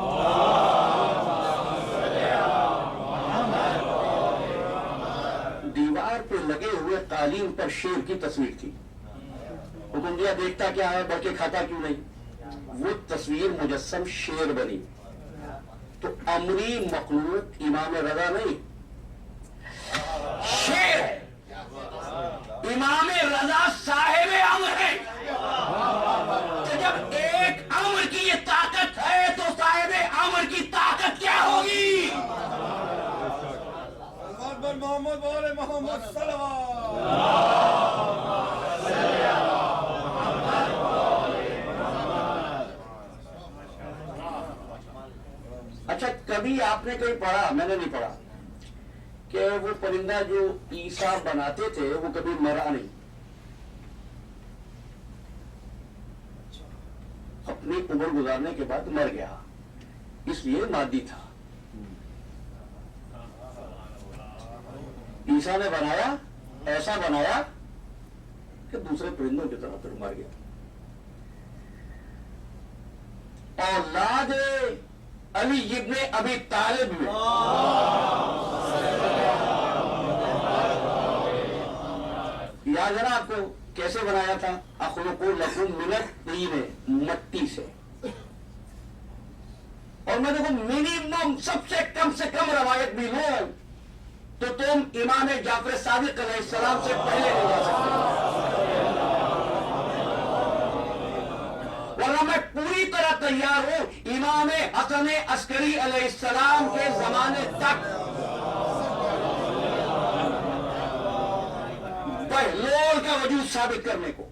دیوار پہ لگے ہوئے قالین پر شیر کی تصویر تھی. حکم دیا دیکھتا کیا ہے بلکہ کھاتا کیوں نہیں. وہ تصویر مجسم شیر بنی. تو امری مخلوق امام رضا نہیں شیر ہے. امام رضا صاحب امر ہے. تو جب ایک امر کی یہ طاقت ہے تو صاحب امر کی طاقت کیا ہوگی؟
محمد والے محمد صلوات.
اچھا کبھی آپ نے کہیں پڑھا, میں نے نہیں پڑھا, کہ وہ پرندہ جو عیسیٰ بناتے تھے وہ کبھی مرا نہیں, اپنی عمر گزارنے کے بعد مر گیا, اس لیے مادی تھا. عیسیٰ نے بنایا, ایسا بنایا کہ دوسرے پرندوں کی طرح پھر مر گیا. اولاد علی ابن ابی طالب میں یاد ہے نا آپ کو کیسے بنایا تھا؟ اخلق لکم من الطین, مٹی سے. اور میں دیکھو منیمم سب سے کم روایت بھی لوں تو تم امام جعفر صادق علیہ السلام سے پہلے نہیں جا سکتے, ورنہ میں پوری طرح تیار ہوں امام حسن عسکری علیہ السلام کے زمانے تک بہلول کا وجود ثابت کرنے کو.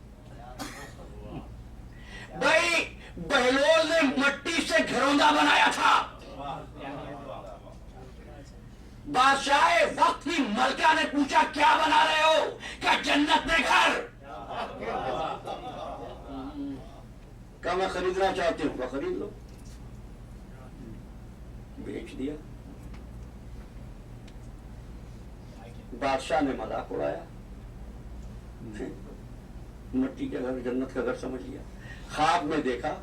بھائی بہلول نے مٹی سے گھروندا بنایا تھا. بادشاہ وقت کی ملکہ نے پوچھا کیا بنا رہے ہو؟ کیا جنت میں گھر؟ کہا میں خریدنا چاہتی ہوں. کہا خرید لو. بیچ دیا. بادشاہ نے مذاق اڑایا, مٹی کا گھر جنت کا گھر سمجھ لیا. خواب میں دیکھا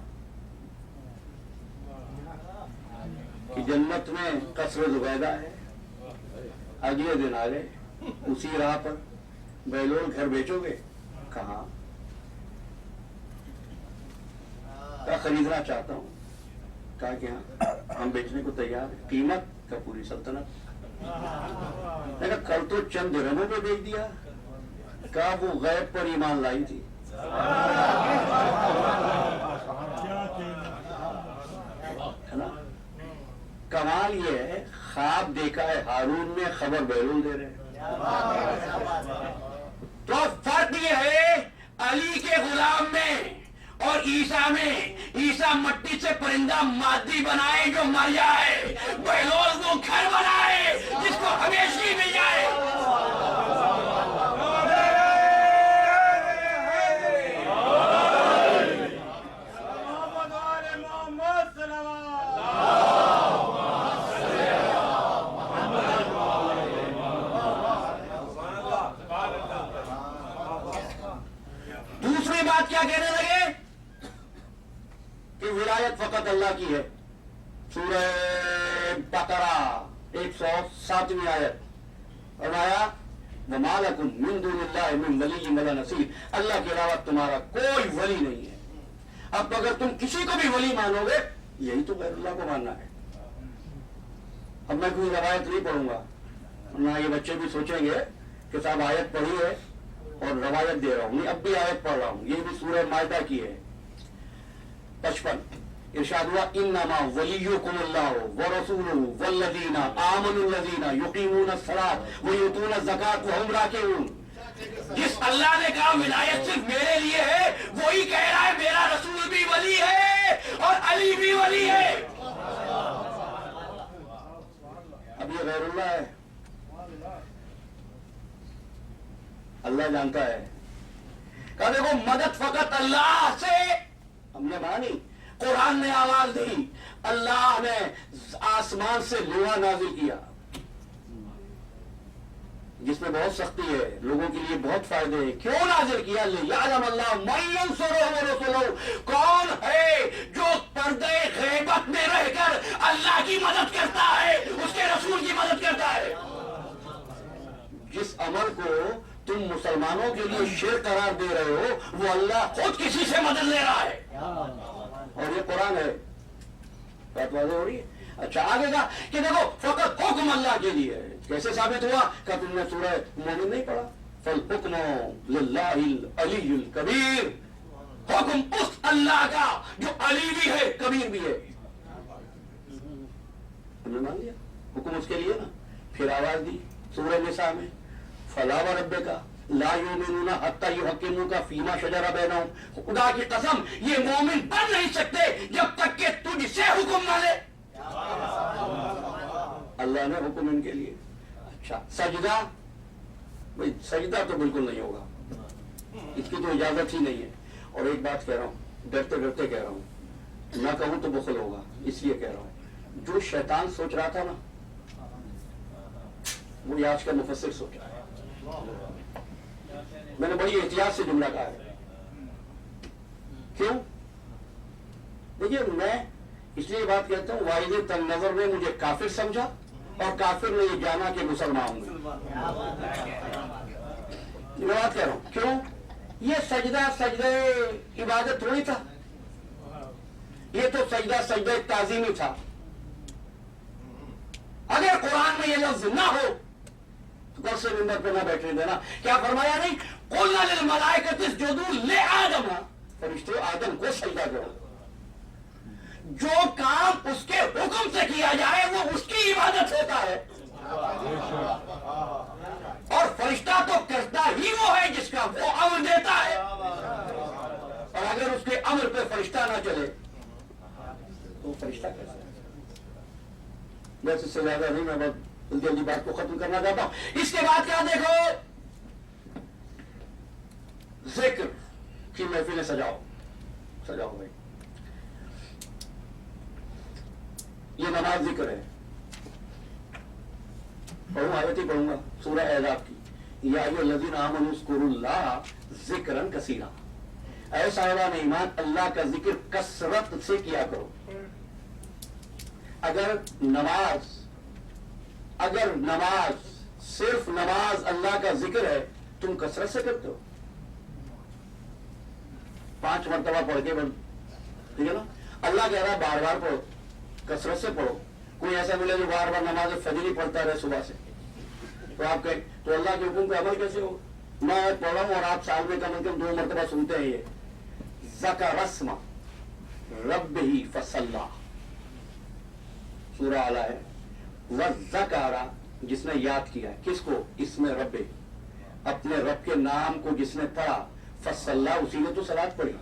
کہ جنت میں قصر زبیدہ ہے. اگلے دن آ گئے اسی راہ پر, بہلول گھر بیچو گے؟ کہاں. کہا خریدنا چاہتا ہوں. کہا کہ ہاں ہم بیچنے کو تیار ہیں. قیمت کا پوری سلطنت. میں کہا کل تو چند درہموں میں بیچ دیا. کہا وہ غیب پر ایمان لائی تھی. ہے نا. کمال یہ ہے خواب دیکھا ہے ہارون نے, خبر بہلول دے رہے ہیں. تو فرق یہ ہے علی کے غلام میں اور عیسیٰ میں. عیسیٰ مٹی سے پرندہ مادی بنائے جو مر جائے, بہلول کو گھر بنائے جس کو ہمیشہ مل جائے. دوسری بات کیا کہنے لگے کہ ولایت فقط اللہ کی ہے. سورہ بقرہ 107ویں آیت فرمایا وَمَا لَكُم مِّن دُونِ اللَّهِ مِن وَلِيٍّ وَلَا نَصِيرٍ. اللہ کے علاوہ تمہارا کوئی ولی نہیں ہے. اب اگر تم کسی کو بھی ولی مانو گے یہی تو غیر اللہ کو ماننا ہے. اب میں کوئی روایت نہیں پڑھوں گا ورنہ یہ بچے بھی سوچیں گے کہ صاحب آیت پڑھی ہے اور روایت دے رہا ہوں. نہیں, اب بھی آیت پڑھ رہا ہوں. یہ بھی سورہ مائدہ کی ہے 55. ارشاد ہوا انما ولیکم اللہ ورسولہ والذین آمنوا الذین یقیمون الصلاۃ ویؤتون الزکاۃ وہم راکعون. جس اللہ نے کہا ولایت صرف میرے لیے ہے وہی کہہ رہا ہے میرا رسول بھی ولی ہے اور علی بھی ولی ہے. اب یہ غیر اللہ ہے. اللہ جانتا ہے. کہا دیکھو مدد فقط اللہ سے. ہم نے مانی, قرآن نے آواز دی, اللہ نے آسمان سے لوہا نازل کیا جس میں بہت سختی ہے, لوگوں کے لیے بہت فائدے ہیں. کیوں نازل کیا؟ لِيَعْلَمَ اللَّهُ مَن يَنصُرُهُ وَرُسُلَهُ. کون ہے جو پردے غیبت میں رہ کر اللہ کی مدد کرتا ہے، اس کے رسول کی مدد کرتا ہے۔ جس عمل کو تم مسلمانوں کے لیے شرک قرار دے رہے ہو وہ اللہ خود کسی سے مدد لے رہا ہے، اور یہ قرآن ہے۔ بات واضح ہو رہی ہے؟ اچھا آگے کا کہ دیکھو فقط حکم اللہ کے لیے ہے۔ کیسے ثابت ہوا؟ کہ تم نے سورہ مومن نہیں پڑھا؟ فالحکم للہ العلی الکبیر، حکم اس اللہ کا جو علی بھی ہے کبیر بھی ہے۔ ہم نے مان لیا حکم اس کے لیے نا۔ پھر آواز دی سورہ نساء میں، فلا وربک لا یؤمنون حتی یحکموک فیما شجر بینہم، خدا کی قسم یہ مومن بن نہیں سکتے جب تک کہ تجھ سے حکم نہ لے۔ اللہ نے حکم ان کے لیے۔ اچھا سجدہ، بھائی سجدہ تو بالکل نہیں ہوگا، اس کی تو اجازت ہی نہیں ہے۔ اور ایک بات کہہ رہا ہوں، ڈرتے ڈرتے کہہ رہا ہوں، نہ کہوں تو بخل ہوگا، اس لیے کہہ رہا ہوں، جو شیطان سوچ رہا تھا نا وہ آج کا مفسر سوچ رہا ہے۔ میں نے بڑی احتیاط سے جملہ کہا ہے۔ کیوں؟ دیکھیے میں اس لیے بات کہتا ہوں، والد تنگ نظر نے مجھے کافر سمجھا اور کافر نے یہ جانا کہ مسلمان ہوں۔ میں بات کہہ رہا ہوں کیوں؟ یہ سجدہ عبادت تھوڑی تھا، یہ تو سجدہ تعظیمی تھا۔ اگر قرآن میں یہ لفظ نہ ہو تو کل سے ممبر پہ نہ بیٹھنے دینا۔ کیا فرمایا نہیں؟ قلنا للملائکۃ اسجدوا لآدم، فرشتوں آدم کو سجدہ کرو۔ جو کام اس کے حکم سے کیا جائے وہ اس کی عبادت ہوتا ہے، اور فرشتہ تو کرتا ہی وہ ہے جس کا وہ امر دیتا ہے، اور اگر اس کے امر پہ فرشتہ نہ چلے تو فرشتہ کیسا ہے؟ بس اس سے زیادہ نہیں، میں بہت جلدی بات کو ختم کرنا چاہتا ہوں۔ اس کے بعد کیا دیکھو، ذکر کی محفلیں سجاؤ بھائی، یہ نماز ذکر ہے۔ پڑھوں آیت ہی پڑھوں گا سورہ احزاب کی، یا ایھا الذین آمنوا اذکروا اللہ ذکرا کثیرا، اے صاحبان ایمان اللہ کا ذکر کثرت سے کیا کرو۔ اگر نماز صرف نماز اللہ کا ذکر ہے، تم کثرت سے کرتے ہو، 5 مرتبہ پڑھ کے بند، ٹھیک ہے نا؟ اللہ کہہ رہا ہے بار بار پڑھو، کثرت سے پڑھو۔ کوئی ایسا ملے جو بار بار نماز فجر ہی پڑھتا رہے صبح سے، تو آپ کہیں تو اللہ کے حکم پہ عمل کیسے ہو؟ میں پڑھ رہا ہوں اور آپ سال میں کم از کم 2 مرتبہ سنتے ہیں یہ ذکر اسم ربہ فصلی، سورہ اعلیٰ ہے، وذکر جس نے یاد کیا، کس کو؟ اسم رب، اپنے رب کے نام کو جس نے پڑھا، فصلی اسی نے تو صلاۃ پڑھی۔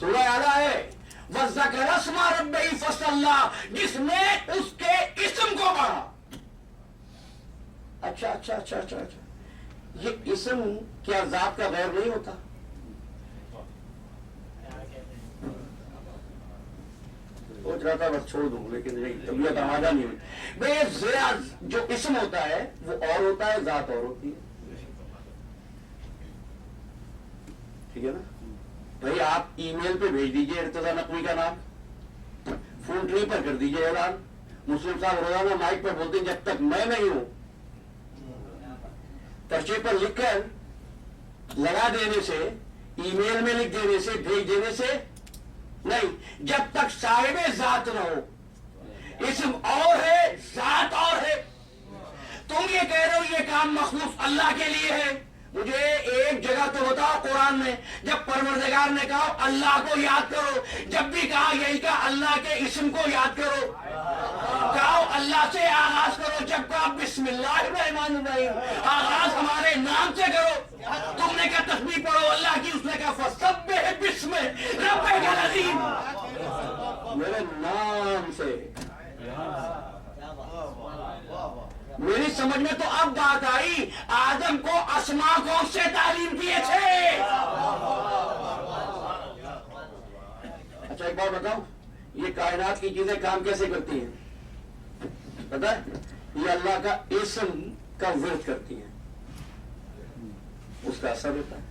سورہ اعلیٰ ہے وذکر اسم ربہ فصلی، جس نے اس کے اسم کو پڑھا۔ اچھا یہ اسم کیا ذات کا غیر نہیں ہوتا؟ سوچ رہا تھا بس چھوڑ دوں، لیکن نہیں، طبیعت آمادہ نہیں ہوئی۔ بھائی جو اسم ہوتا ہے وہ اور ہوتا ہے، ذات اور ہوتی ہے، ٹھیک ہے نا؟ بھائی آپ ای میل پہ بھیج دیجئے ارتضیٰ نقوی کا نام، فون ٹری پر کر دیجئے اعلان، مسلم صاحب روزانہ مائک پر بولتے ہیں جب تک میں نہیں ہوں، پرچے پر لکھ کر لگا دینے سے، ای میل میں لکھ دینے سے، بھیج دینے سے نہیں، جب تک صاحب ذات نہ ہو۔ اسم اور ہے، ذات اور ہے۔ تم یہ کہہ رہے ہو یہ کام مخصوص اللہ کے لیے ہے، مجھے ایک جگہ تو بتاؤ قرآن میں جب پروردگار نے کہا اللہ کو یاد کرو، جب بھی کہا یہی کہا اللہ کے اسم کو یاد کرو، کہو اللہ سے آغاز کرو، جب کہا بسم اللہ الرحمن الرحیم، آغاز ہمارے نام سے کرو۔ تم نے کہا تسبیح پڑھو اللہ کی، اس نے کہا فسبح بسم ربک العظیم، میرے نام سے۔ میری سمجھ میں تو اب بات آئی، آدم کو اسماء کون سے تعلیم کیے تھے؟ اچھا ایک بات بتاؤ، یہ کائنات کی چیزیں کام کیسے کرتی ہیں پتہ ہے؟ یہ اللہ کا اسم کا ورد کرتی ہیں، اس کا اثر ہوتا ہے۔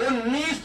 19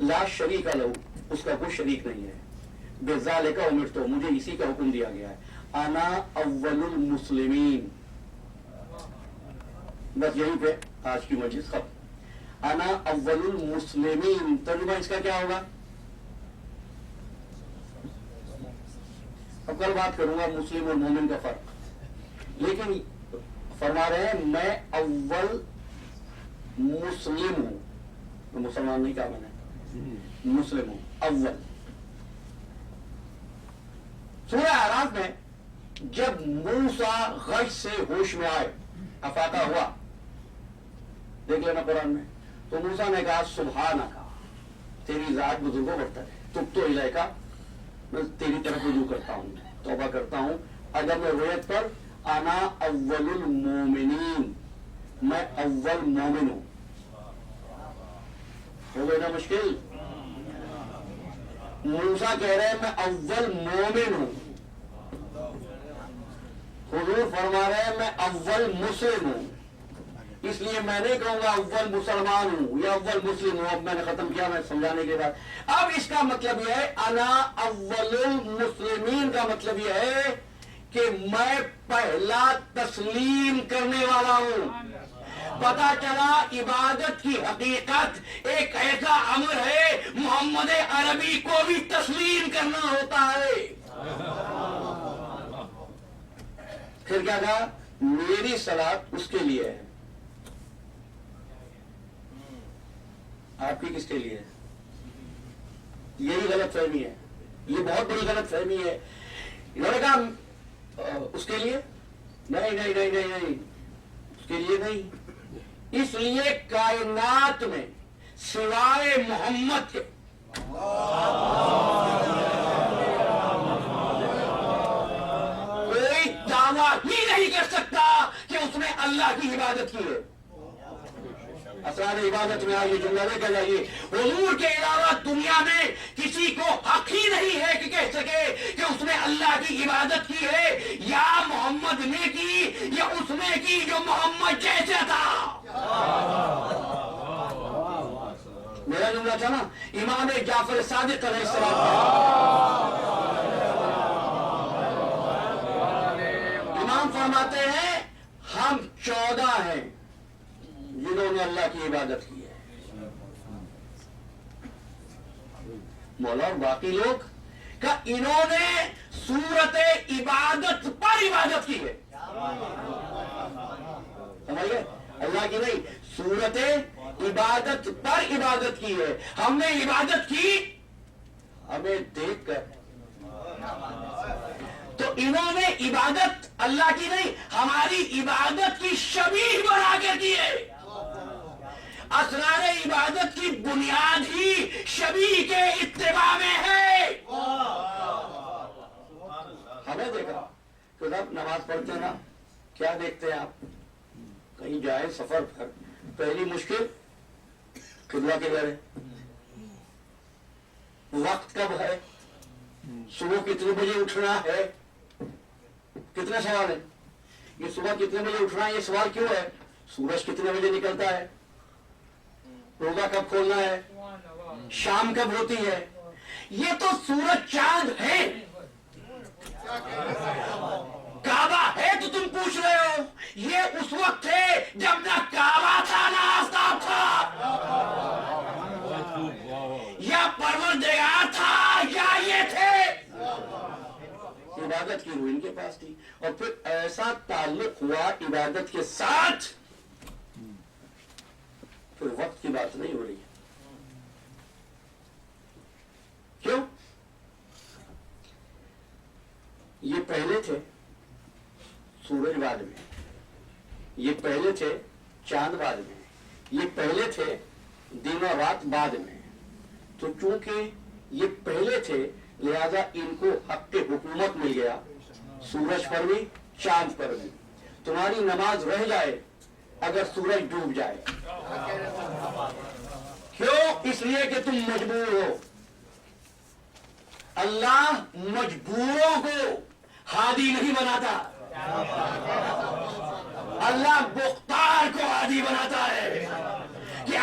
لا شریک لہو، اس کا کوئی شریک نہیں ہے. بذالک امرت، مجھے اسی کا حکم دیا گیا ہے. انا اول المسلمین. بس یہیں پہ آج کی مجلس ختم. انا اول المسلمین، ترجمہ اس کا کیا ہوگا؟ اب کل بات کروں گا مسلم اور مومن کا فرق، لیکن فرما رہے ہیں میں اول مسلم ہوں. میں مسلمان نہیں کہا میں نے، مسلم ہوں اول. سورہ اعراف میں جب موسیٰ غش سے ہوش میں آئے، افاقہ ہوا، دیکھ لینا قرآن میں، تو موسیٰ نے کہا سبحانک، تیری ذات بزرگوں برتر ہے، تبت الیک، میں تیری طرف رجوع کرتا ہوں، توبہ کرتا ہوں. عدم رویت پر انا اول المومنین، میں اول مومن ہوں. ہو گئی نا مشکل؟ موسیٰ کہہ رہے ہیں میں اول مومن ہوں، حضور فرما رہے ہیں میں اول مسلم ہوں. اس لیے میں نہیں کہوں گا اول مسلمان ہوں یا اول مسلم ہوں. اب میں نے ختم کیا، میں سمجھانے کے بعد. اب اس کا مطلب یہ ہے انا اول المسلمین کا مطلب یہ ہے کہ میں پہلا تسلیم کرنے والا ہوں. پتا چلا عبادت کی حقیقت ایک ایسا امر ہے محمد عربی کو بھی تسلیم کرنا ہوتا ہے. پھر کیا کہا؟ میری صلاۃ اس کے لیے ہے، آپ کی کس کے لیے ہے؟ یہی غلط فہمی ہے، یہ بہت بڑی غلط فہمی ہے. انہوں نے کہا اس کے لیے نہیں نہیں نہیں نہیں نہیں، اس کے لیے نہیں. اس لیے کائنات میں سوائے محمد کے کوئی دعویٰ ہی نہیں کر سکتا کہ اس نے اللہ کی عبادت کی ہے. اسرار عبادت میں آئیے جملہ لے کر جائیے. حضور کے علاوہ دنیا میں کسی کو حق ہی نہیں ہے کہ کہہ سکے کہ اس نے اللہ کی عبادت کی ہے، یا محمد نے کی یا اس نے کی جو محمد جیسا تھا. میرا جملہ تھا نا، امام جعفر صادق علیہ السلام. امام فرماتے ہیں ہم 14 ہیں جنہوں نے اللہ کی عبادت کی ہے. مولا اور باقی لوگ کا انہوں نے صورت عبادت پر عبادت کی ہے. سمجھے؟ اللہ کی نہیں، صورت عبادت پر عبادت کی ہے. ہم نے عبادت کی ہمیں دیکھ کر، تو انہوں نے عبادت اللہ کی نہیں ہماری عبادت کی شبیہ بنا کے کی ہے. اسرار عبادت کی بنیاد ہی شبیہ کے اتباع میں ہے. ہمیں دیکھا تو جب نماز پڑھتے نا کیا دیکھتے ہیں آپ؟ کہیں جائیں سفر پر، پہلی مشکل قبلہ کدھر ہے، وقت کب ہے، صبح کتنے بجے اٹھنا ہے. کتنے سوال ہیں؟ یہ صبح کتنے بجے اٹھنا ہے، یہ سوال کیوں ہے؟ سورج کتنے بجے نکلتا ہے، روزہ کب کھولنا ہے، شام کب ہوتی ہے. یہ تو سورج چاند ہے. کعبہ ہے تو تم پوچھ رہے ہو، یہ اس وقت ہے جب نہ کعبہ تھا نہ آفتاب تھا، یا پروردگار تھا یا یہ تھے. عبادت کی روح ان کے پاس تھی، اور پھر ایسا تعلق ہوا عبادت کے ساتھ، پھر وقت کی بات نہیں ہو رہی ہے. کیوں؟ یہ پہلے تھے سورج بعد میں، یہ پہلے تھے چاند بعد میں، یہ پہلے تھے دن اور رات بعد میں. تو چونکہ یہ پہلے تھے لہذا ان کو حق حکومت مل گیا سورج پر بھی چاند پر بھی. تمہاری نماز رہ جائے اگر سورج ڈوب جائے. کیوں؟ اس لیے کہ تم مجبور ہو. اللہ مجبوروں کو ہادی نہیں بناتا، اللہ مختار کو ہادی بناتا ہے. کہ